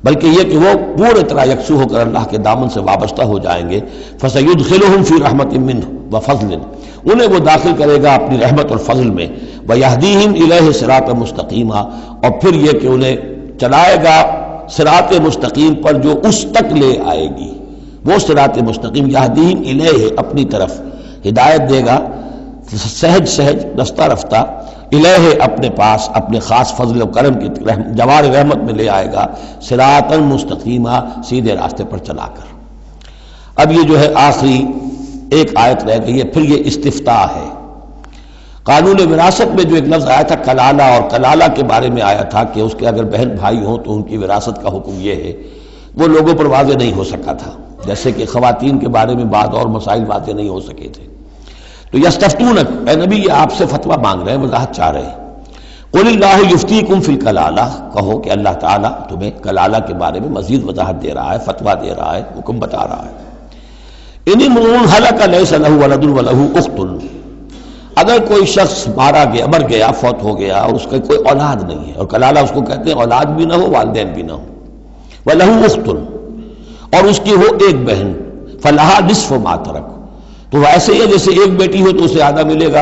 بلکہ یہ کہ وہ پورے طرح یکسو ہو کر اللہ کے دامن سے وابستہ ہو جائیں گے۔ فَسَيُدْخِلُهُمْ فِي رَحْمَةٍ مِّنْهُ وَفَضْلٍ، انہیں وہ داخل کرے گا اپنی رحمت اور فضل میں، وَيَهْدِيهِمْ إِلَيْهِ صِرَاطًا مُسْتَقِيمًا، اور پھر یہ کہ انہیں چلائے گا صراط مستقیم پر جو اس تک لے آئے گی، وہ صراط مستقیم یہدیہم الیہ، اپنی طرف ہدایت دے گا سہج سہج رفتہ رفتہ، الہ اپنے پاس اپنے خاص فضل و کرم کی جوار رحمت میں لے آئے گا، صراطا مستقیما، سیدھے راستے پر چلا کر۔ اب یہ جو ہے آخری ایک آیت رہ گئی ہے، پھر یہ استفتاء ہے۔ قانون وراثت میں جو ایک لفظ آیا تھا کلالہ، اور کلالہ کے بارے میں آیا تھا کہ اس کے اگر بہن بھائی ہوں تو ان کی وراثت کا حکم یہ ہے، وہ لوگوں پر واضح نہیں ہو سکا تھا، جیسے کہ خواتین کے بارے میں بعض اور مسائل واضح نہیں ہو سکے تھے۔ تو یستفتونک، اے نبی یہ آپ سے فتویٰ مانگ رہے ہیں، وضاحت چاہ رہے ہیں۔ قل اللہ یفتیکم فی الکلالہ، کہو کہ اللہ تعالیٰ تمہیں کلالہ کے بارے میں مزید وضاحت دے رہا ہے، فتویٰ دے رہا ہے، حکم بتا رہا ہے۔ ان امرؤ ہلک لیس لہ ولد ولہ اخت، اگر کوئی شخص مر گیا، فوت ہو گیا اور اس کا کوئی اولاد نہیں ہے، اور کلالہ اس کو کہتے ہیں اولاد بھی نہ ہو والدین بھی نہ ہو، ولہ اخت، اور اس کی ہو ایک بہن، فلہا نصف ما ترک، تو ایسے ہی ہے جیسے ایک بیٹی ہو تو اسے آدھا ملے گا،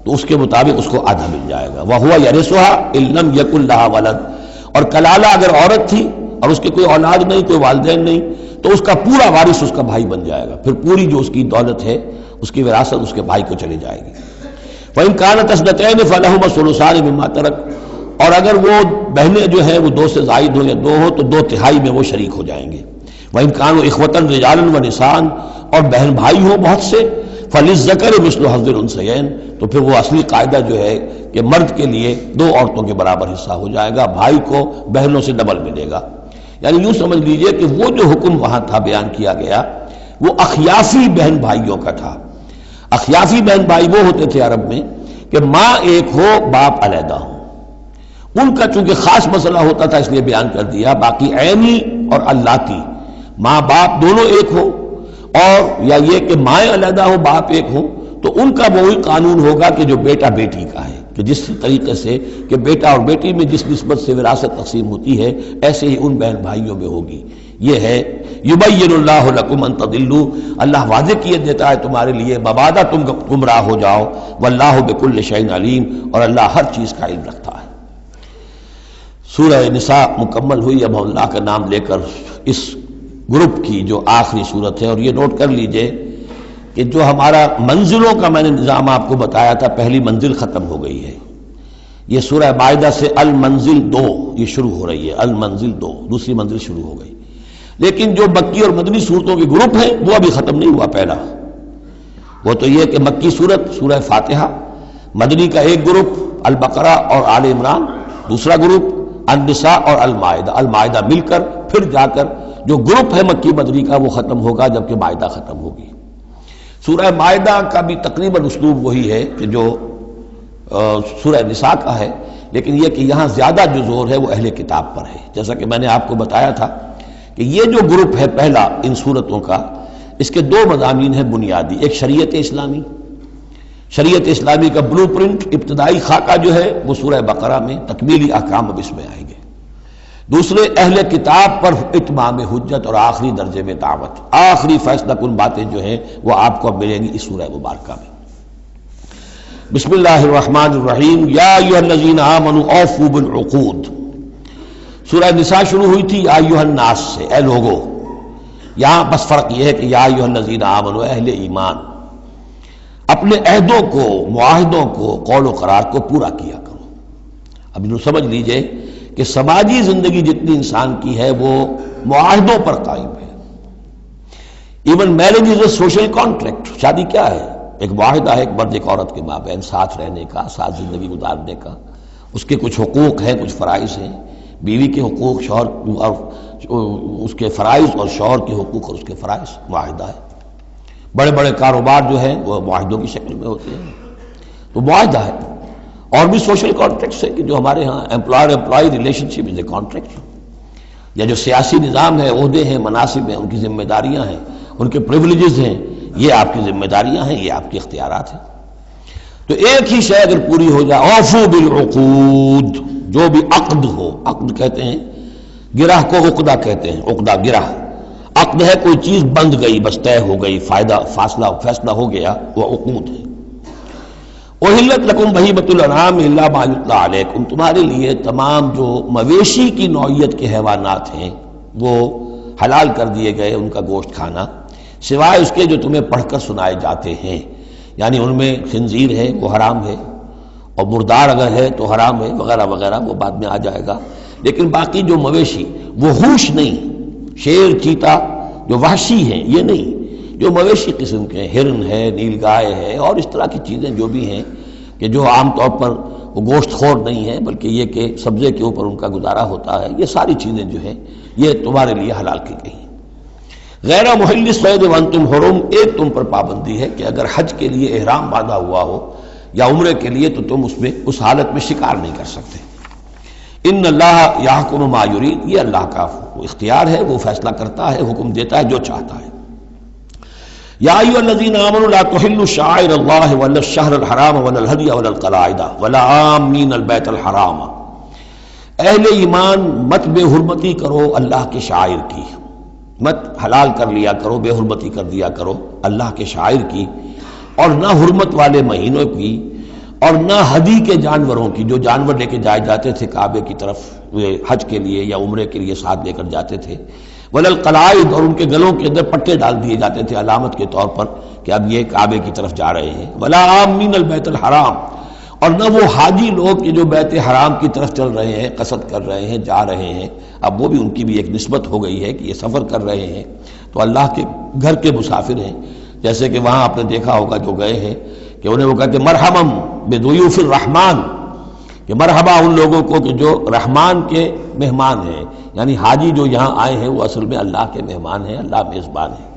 تو اس کے مطابق اس کو آدھا مل جائے گا۔ وَهُوَ يَرِثُهَا إِن لَّمْ يَكُن لَّهَا وَلَدٌ، اور کلالہ اگر عورت تھی اور اس کے کوئی اولاد نہیں، کوئی والدین نہیں، تو اس کا پورا وارث اس کا بھائی بن جائے گا، پھر پوری جو اس کی دولت ہے، اس کی وراثت اس کے بھائی کو چلی جائے گی۔ وَإِن كَانَتْ اثْنَتَيْنِ فَلَهُمَا الثُّلُثَانِ مِمَّا تَرَكَ، اور اگر وہ بہنیں جو ہیں وہ دو سے زائد ہو یا دو ہو تو 2/3 میں وہ شریک ہو جائیں گے۔ وَإِن كَانُوا إِخْوَةً رِجَالًا وَنِسَاءً، اور بہن بھائی ہوں بہت سے، فَلِلذَّكَرِ مِثْلُ حَظِّ الْأُنثَيَيْنِ، تو پھر وہ اصلی قاعدہ جو ہے کہ مرد کے لیے 2 عورتوں کے برابر حصہ ہو جائے گا، بھائی کو بہنوں سے ڈبل ملے گا۔ یعنی یوں سمجھ لیجئے کہ وہ جو حکم وہاں تھا بیان کیا گیا وہ اخیافی بہن بھائیوں کا تھا۔ اخیافی بہن بھائی وہ ہوتے تھے عرب میں کہ ماں ایک ہو باپ علیحدہ ہو، ان کا چونکہ خاص مسئلہ ہوتا تھا اس لیے بیان کر دیا۔ باقی عینی اور اللاتی، ماں باپ دونوں ایک ہو، اور یا یہ کہ مائیں علیحدہ ہو باپ ایک ہو، تو ان کا وہی قانون ہوگا کہ جو بیٹا بیٹی کا ہے، کہ جس طریقے سے کہ بیٹا اور بیٹی میں جس نسبت سے وراثت تقسیم ہوتی ہے ایسے ہی ان بہن بھائیوں میں ہوگی۔ یہ ہے یبین اللہ لکم ان تضلوا، اللہ واضح کیے دیتا ہے تمہارے لیے مبادا تم گمراہ ہو جاؤ، واللہ بکل شیء علیم، اور اللہ ہر چیز کا علم رکھتا ہے۔ سورہ نساء مکمل ہوئی۔ اب اللہ کا نام لے کر اس گروپ کی جو آخری صورت ہے، اور یہ نوٹ کر لیجئے کہ جو ہمارا منزلوں کا میں نے نظام آپ کو بتایا تھا، پہلی منزل ختم ہو گئی ہے۔ یہ سورہ مائدہ سے المنزل 2 یہ شروع ہو رہی ہے، المنزل 2 دوسری منزل شروع ہو گئی۔ لیکن جو مکی اور مدنی صورتوں کے گروپ ہیں وہ ابھی ختم نہیں ہوا۔ پہلا وہ تو یہ کہ مکی صورت سورہ فاتحہ، مدنی کا ایک گروپ البقرہ اور آل عمران، دوسرا گروپ النساء اور المائدہ، المائدہ مل کر پھر جا کر جو گروپ ہے مکی مدنی کا وہ ختم ہوگا جبکہ مائدہ ختم ہوگی۔ سورہ مائدہ کا بھی تقریباً اسلوب وہی ہے کہ جو سورہ نساء کا ہے، لیکن یہ کہ یہاں زیادہ جو زور ہے وہ اہل کتاب پر ہے۔ جیسا کہ میں نے آپ کو بتایا تھا کہ یہ جو گروپ ہے پہلا ان صورتوں کا، اس کے دو مضامین ہیں بنیادی، ایک شریعت اسلامی، شریعت اسلامی کا بلو پرنٹ ابتدائی خاکہ جو ہے وہ سورہ بقرہ میں، تکمیلی احکام اب اس میں آئیں گے۔ دوسرے اہل کتاب پر اتمام حجت اور آخری درجے میں دعوت، آخری فیصلہ کن باتیں جو ہیں وہ آپ کو اب ملیں گی اس سورہ مبارکہ میں۔ بسم اللہ الرحمن الرحیم، یا ایھا الذین آمنوا اوفوا بالعقود۔ سورہ نساء شروع ہوئی تھی یا ایھا الناس سے، اے لوگو۔ یہاں بس فرق یہ ہے کہ یا ایھا الذین آمنوا، اہل ایمان، اپنے عہدوں کو، معاہدوں کو، قول و قرار کو پورا کیا کرو۔ اب انہوں سمجھ لیجئے کہ سماجی زندگی جتنی انسان کی ہے وہ معاہدوں پر قائم ہے۔ Even marriage is a social contract, شادی کیا ہے؟ ایک معاہدہ ہے ایک مرد ایک عورت کے مابین ساتھ رہنے کا، ساتھ زندگی گزارنے کا۔ اس کے کچھ حقوق ہیں، کچھ فرائض ہیں، بیوی کے حقوق، شوہر اور اس کے فرائض، اور شوہر کے حقوق اور اس کے فرائض، معاہدہ ہے۔ بڑے بڑے کاروبار جو ہیں وہ معاہدوں کی شکل میں ہوتے ہیں، تو معاہدہ ہے۔ اور بھی سوشل کانٹریکٹس ہے کہ جو ہمارے ہاں employer employee relationship is a contract, یا جو سیاسی نظام ہے، عہدے ہیں، مناصب ہیں، ان کی ذمہ داریاں ہیں، ان کے پریولیجز ہیں، یہ آپ کی ذمہ داریاں ہیں، یہ آپ کے اختیارات ہیں۔ تو ایک ہی شے اگر پوری ہو جائے، اوفو بالعقود، جو بھی عقد ہو، عقد کہتے ہیں گرہ کو، عقدہ کہتے ہیں، عقدہ گرہ، عقد ہے کوئی چیز بند گئی، بس طے ہو گئی، فیصلہ ہو گیا، وہ عقود ہے۔ احلت لکم بہیمۃ الانعام الا ما یتلی علیکم، تمہارے لیے تمام جو مویشی کی نوعیت کے حیوانات ہیں وہ حلال کر دیے گئے، ان کا گوشت کھانا، سوائے اس کے جو تمہیں پڑھ کر سنائے جاتے ہیں، یعنی ان میں خنزیر ہے وہ حرام ہے، اور مردار اگر ہے تو حرام ہے، وغیرہ وغیرہ، وہ بعد میں آ جائے گا۔ لیکن باقی جو مویشی، وہ ہوش نہیں، شیر چیتا جو وحشی ہیں یہ نہیں، جو مویشی قسم کے، ہرن ہے، نیل گائے ہے، اور اس طرح کی چیزیں جو بھی ہیں کہ جو عام طور پر وہ گوشت خور نہیں ہے، بلکہ یہ کہ سبزے کے اوپر ان کا گزارا ہوتا ہے، یہ ساری چیزیں جو ہیں یہ تمہارے لیے حلال کی گئی ہیں۔ غیر محل الصید وانتم حرم، ایک تم پر پابندی ہے کہ اگر حج کے لیے احرام باندھا ہوا ہو یا عمرے کے لیے تو تم اس حالت میں شکار نہیں کر سکتے۔ ان اللہ یحکم ما یرید، یہ اللہ کا اختیار ہے، وہ فیصلہ کرتا ہے، حکم دیتا ہے جو چاہتا ہے۔ یا ایھا الذین آمنوا لا تحلوا شعائر اللہ ولا الشہر الحرام ولا الہدی ولا القلائد ولا عامین البیت الحرام، اہل ایمان مت بے حرمتی کرو اللہ کے شعائر کی، مت حلال کر لیا کرو، بے حرمتی کر دیا کرو اللہ کے شعائر کی، اور نہ حرمت والے مہینوں کی، اور نہ ہدی کے جانوروں کی، جو جانور لے کے جائے جاتے تھے کعبے کی طرف حج کے لیے یا عمرے کے لیے ساتھ لے کر جاتے تھے، ولا القلائد، اور ان کے گلوں کے اندر پٹے ڈال دیے جاتے تھے علامت کے طور پر کہ اب یہ کعبے کی طرف جا رہے ہیں، ولا عامین البیت الحرام، اور نہ وہ حاجی لوگ کہ جو بیت حرام کی طرف چل رہے ہیں، قصد کر رہے ہیں، جا رہے ہیں، اب وہ بھی ان کی بھی ایک نسبت ہو گئی ہے کہ یہ سفر کر رہے ہیں تو اللہ کے گھر کے مسافر ہیں۔ جیسے کہ وہاں آپ نے دیکھا ہوگا جو گئے ہیں کہ انہیں وہ کہتے مرحبا بضیوف الرحمن، کہ مرحبا ان لوگوں کو کہ جو رحمان کے مہمان ہیں، یعنی حاجی جو یہاں آئے ہیں وہ اصل میں اللہ کے مہمان ہیں، اللہ میزبان ہے۔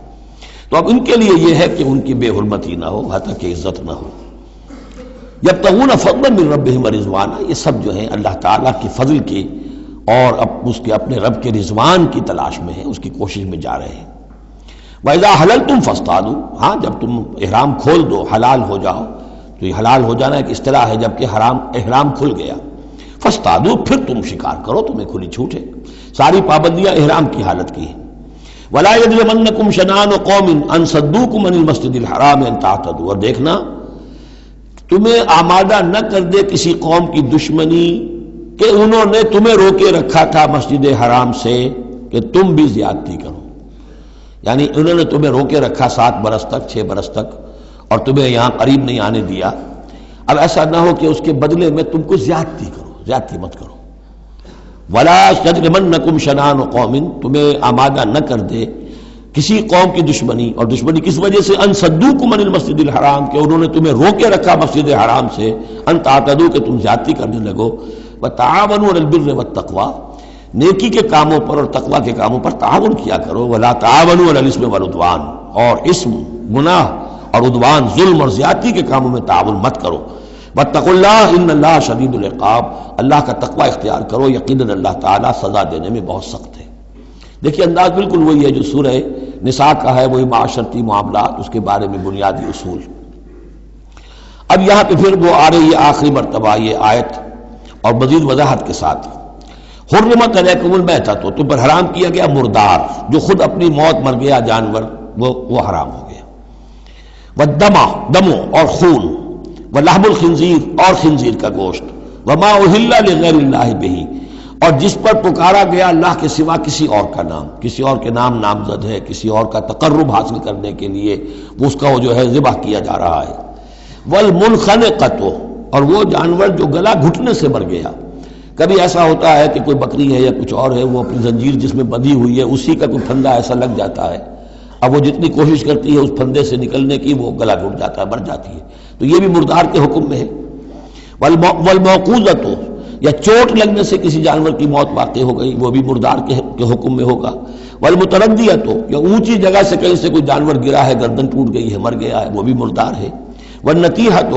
تو اب ان کے لیے یہ ہے کہ ان کی بے حرمتی نہ ہو، حتیٰ کہ عزت نہ ہو۔ یبتغون فضلا من ربہم ورضوانا، یہ سب جو ہیں اللہ تعالیٰ کی فضل کی اور اس کے اپنے رب کے رضوان کی تلاش میں ہیں، اس کی کوشش میں جا رہے ہیں۔ وَإِذَا حَلَلْتُمْ فَاصْطَادُوا، ہاں جب تم احرام کھول دو، حلال ہو جاؤ، تو یہ حلال ہو جانا ایک اصطلاح ہے، جبکہ احرام کھل گیا، فاصطادوا، پھر تم شکار کرو، تمہیں کھلی چھوٹ ہے، ساری پابندیاں احرام کی حالت کی ہیں۔ وَلَا يَجْرِمَنَّكُمْ شَنَآنُ قَوْمٍ أَن صَدُّوكُمْ عَنِ الْمَسْجِدِ الْحَرَامِ أَن تَعْتَدُوا، اور دیکھنا تمہیں آمادہ نہ کر دے کسی قوم کی دشمنی کہ انہوں نے تمہیں روکے رکھا تھا مسجد حرام سے کہ تم بھی زیادتی کرو، یعنی انہوں نے تمہیں روکے رکھا 7 برس تک، 6 برس تک، اور تمہیں یہاں قریب نہیں آنے دیا۔ اب ایسا نہ ہو کہ اس کے بدلے میں تم کو زیادتی کرو، زیادتی مت کرو۔ وَلَا يَجْرِمَنَّكُمْ شَنَآنُ قَوْمٍ، تمہیں آمادہ نہ کر دے کسی قوم کی دشمنی، اور دشمنی کس وجہ سے؟ ان صدوکم عن المسجد الحرام، کہ انہوں نے تمہیں روکے رکھا مسجد حرام سے، ان تعتدوا، کہ تم زیادتی کرنے لگو۔ وتعاونوا علی البر والتقوی، نیکی کے کاموں پر اور تقوی کے کاموں پر تعاون کیا کرو۔ ولا تعاونوا علی الاثم والعدوان، اور اسم، گناہ اور عدوان، ظلم اور زیادتی کے کاموں میں تعاون مت کرو۔ واتقوا اللہ ان اللہ شدید العقاب، اللہ کا تقوی اختیار کرو، یقیناً اللہ تعالیٰ سزا دینے میں بہت سخت ہے۔ دیکھیے انداز بالکل وہی ہے جو سورہ نساء کا ہے وہی معاشرتی معاملات، اس کے بارے میں بنیادی اصول۔ اب یہاں پہ پھر وہ آ رہی ہے آخری مرتبہ یہ آیت اور مزید وضاحت کے ساتھ، حرمت علیکم المیتۃ، تم پر حرام کیا گیا مردار، جو خود اپنی موت مر گیا جانور، وہ حرام ہو گیا، والدم، دم اور خون، ولحم الخنزیر اور خنزیر کا گوشت، وما اہل لغیر اللہ بہ، اور جس پر پکارا گیا اللہ کے سوا کسی اور کا نام، کسی اور کے نام نامزد ہے، کسی اور کا تقرب حاصل کرنے کے لیے اس کا وہ جو ہے ذبح کیا جا رہا ہے، والمنخنقۃ، اور وہ جانور جو گلا گھٹنے سے مر گیا۔ کبھی ایسا ہوتا ہے کہ کوئی بکری ہے یا کچھ اور ہے، وہ اپنی زنجیر جس میں بندھی ہوئی ہے اسی کا کوئی پھندا ایسا لگ جاتا ہے، اب وہ جتنی کوشش کرتی ہے اس پھندے سے نکلنے کی وہ گلا گھٹ جاتا ہے، مر جاتی ہے، تو یہ بھی مردار کے حکم میں ہے۔ والموقوذۃ، یا چوٹ لگنے سے کسی جانور کی موت واقع ہو گئی، وہ بھی مردار کے حکم میں ہوگا۔ والمتردیۃ، یا اونچی جگہ سے کہیں سے کوئی جانور گرا ہے، گردن ٹوٹ گئی ہے، مر گیا ہے، وہ بھی مردار ہے۔ والنطیحۃ،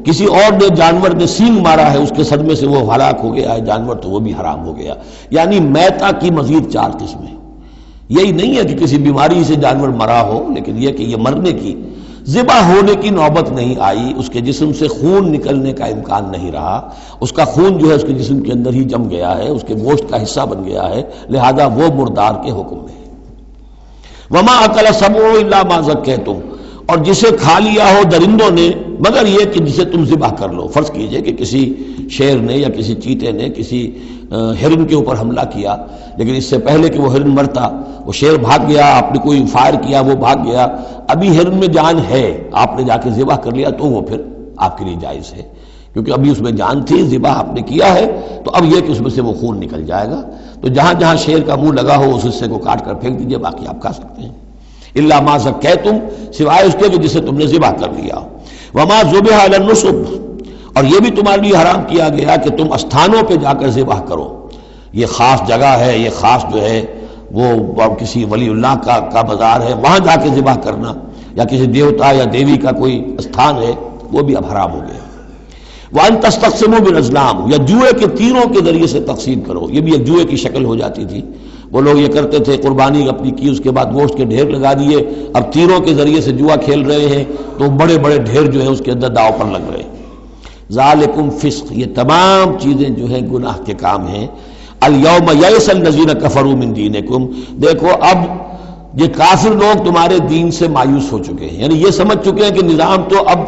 کسی اور نے جانور نے سینگ مارا ہے، اس کے صدمے سے وہ ہلاک ہو گیا ہے جانور، تو وہ بھی حرام ہو گیا۔ یعنی میتہ کی مزید 4 قسمیں، یہی نہیں ہے کہ کسی بیماری سے جانور مرا ہو، لیکن یہ کہ یہ مرنے کی، ذبح ہونے کی نوبت نہیں آئی، اس کے جسم سے خون نکلنے کا امکان نہیں رہا، اس کا خون جو ہے اس کے جسم کے اندر ہی جم گیا ہے، اس کے گوشت کا حصہ بن گیا ہے، لہذا وہ مردار کے حکم میں ہے۔ وما اکل السبع الا ما ذکیتم، اور جسے کھا لیا ہو درندوں نے مگر یہ کہ جسے تم ذبح کر لو۔ فرض کیجئے کہ کسی شیر نے یا کسی چیتے نے کسی ہرن کے اوپر حملہ کیا، لیکن اس سے پہلے کہ وہ ہرن مرتا وہ شیر بھاگ گیا، آپ نے کوئی فائر کیا وہ بھاگ گیا، ابھی ہرن میں جان ہے، آپ نے جا کے ذبح کر لیا، تو وہ پھر آپ کے لیے جائز ہے، کیونکہ ابھی اس میں جان تھی، ذبح آپ نے کیا ہے، تو اب یہ کہ اس میں سے وہ خون نکل جائے گا، تو جہاں جہاں شیر کا منہ لگا ہو اس حصے کو کاٹ کر پھینک دیجئے، باقی آپ کھا سکتے ہیں۔ الا ما ذکیتم، سوائے اس کے کہ جسے تم نے ذبح کر لیا۔ وما ذبح علی النصب، اور یہ بھی تمہارے لیے حرام کیا گیا کہ تم استھانوں پہ جا کر ذبح کرو، یہ خاص جگہ ہے، یہ خاص جو ہے وہ کسی ولی اللہ کا بازار ہے، وہاں جا کے ذبح کرنا، یا کسی دیوتا یا دیوی کا کوئی استھان ہے، وہ بھی اب حرام ہو گیا۔ وَأَن تَسْتَقْسِمُوا بِالْأَزْلَامِ، یا جوئے کے تیروں کے ذریعے سے تقسیم کرو، یہ بھی ایک جوئے کی شکل ہو جاتی تھی، وہ لوگ یہ کرتے تھے، قربانی اپنی کی، اس کے بعد گوشت کے ڈھیر لگا دیے، اب تیروں کے ذریعے سے جوا کھیل رہے ہیں، تو بڑے بڑے ڈھیر جو ہے اس کے اندر داؤ پر لگ رہے ہیں۔ ذالکم فسق، یہ تمام چیزیں جو ہیں گناہ کے کام ہیں۔ الیوم یئس الذین کفروا من دینکم، دیکھو اب یہ کافر لوگ تمہارے دین سے مایوس ہو چکے ہیں، یعنی یہ سمجھ چکے ہیں کہ نظام تو اب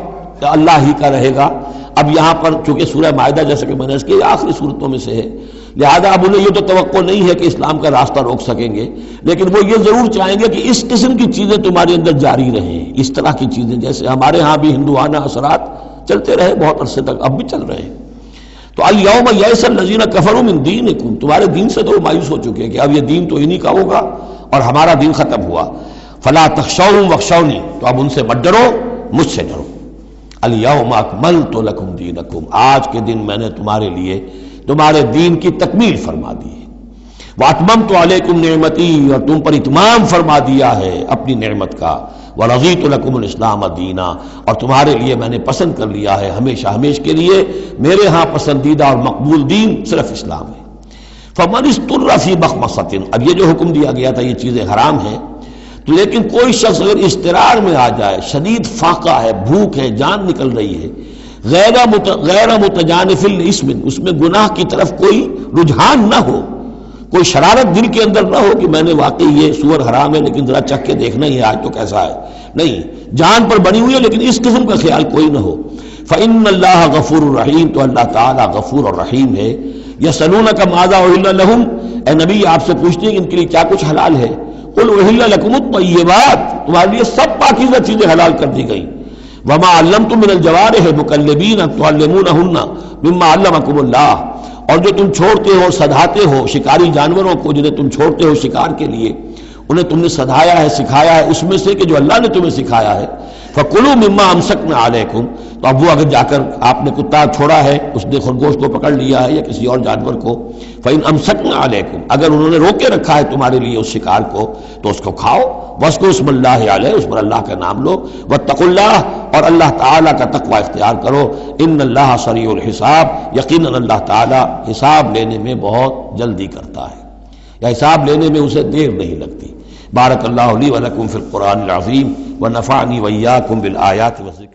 اللہ ہی کا رہے گا۔ اب یہاں پر چونکہ سورہ مائدہ جیسا کہ میں نے اس کی آخری صورتوں میں سے ہے، لہذا اب انہیں یہ تو توقع نہیں ہے کہ اسلام کا راستہ روک سکیں گے، لیکن وہ یہ ضرور چاہیں گے کہ اس قسم کی چیزیں تمہارے اندر جاری رہیں، اس طرح کی چیزیں جیسے ہمارے ہاں بھی ہندوانہ اثرات چلتے رہے بہت عرصے تک، اب بھی چل رہے ہیں۔ تو الیوم یئس الذین کفروا من دینکم، تمہارے دین سے تو وہ مایوس ہو چکے ہیں کہ اب یہ دین تو انہی کا ہوگا اور ہمارا دین ختم ہوا۔ فلا تخشوہم واخشونی، تو اب ان سے مت ڈرو، مجھ سے ڈرو۔ الیوم اکملت لکم دینکم، آج کے دن میں نے تمہارے لیے تمہارے دین کی تکمیل فرما دی ہے۔ واتممت علیکم نعمتی، اور تم پر اتمام فرما دیا ہے اپنی نعمت کا۔ ورضیت لکم الاسلام دینا، اور تمہارے لیے میں نے پسند کر لیا ہے ہمیشہ ہمیش کے لیے میرے ہاں پسندیدہ اور مقبول دین صرف اسلام ہے۔ فمن اضطر فی مخمصۃ، اب یہ جو حکم دیا گیا تھا یہ چیزیں حرام ہیں، تو لیکن کوئی شخص اگر اضطرار میں آ جائے، شدید فاقہ ہے، بھوک ہے، جان نکل رہی ہے، غیر متجانف الاسم، اس میں گناہ کی طرف کوئی رجحان نہ ہو، کوئی شرارت دل کے اندر نہ ہو کہ میں نے واقعی یہ سور حرام ہے لیکن ذرا چکھ کے دیکھنا ہی ہے آج تو کیسا ہے، نہیں، جان پر بنی ہوئی ہے لیکن اس قسم کا خیال کوئی نہ ہو۔ فإن اللہ غفور الرحیم، تو اللہ تعالیٰ غفور اور رحیم ہے۔ یسألونک ماذا أحل لهم، اے نبی آپ سے پوچھتے ہیں کہ ان کے لیے کیا کچھ حلال ہے۔ قل أحل لكم الطیبات، تمہارے لیے سب پاکیزہ چیزیں حلال کر دی گئیں۔ وما علمتم من الجوارح مکلبین تعلمونہن مما علمکم اللہ، اور جو تم چھوڑتے ہو سدھاتے ہو شکاری جانوروں کو، جنہیں تم چھوڑتے ہو شکار کے لیے، انہیں تم نے سدھایا ہے، سکھایا ہے اس میں سے کہ جو اللہ نے تمہیں سکھایا ہے۔ فَكُلُوا مِمَّا أَمْسَكْنَا عَلَيْكُمْ، تو اب وہ اگر جا کر آپ نے کتا چھوڑا ہے، اس نے خرگوش کو پکڑ لیا ہے یا کسی اور جانور کو، فَإِنْ أَمْسَكْنَا عَلَيْكُمْ، اگر انہوں نے روکے رکھا ہے تمہارے لیے اس شکار کو تو اس کو کھاؤ۔ وَاذْكُرُوا اسْمَ اللَّهِ عَلَيْهِ، اس پر اللہ کا نام لو۔ وَاتَّقُوا اللَّهَ، اور اللہ تعالیٰ کا تقوی اختیار کرو۔ إِنَّ اللَّهَ سَرِيعُ الْحِسَابِ، یقیناً اللہ تعالیٰ حساب لینے میں بہت جلدی کرتا ہے، یا حساب لینے میں اسے دیر نہیں لگتی۔ بارک اللہ لی و لکم فی القرآن العظیم ونفعنی وإیاکم بالآیات والذکر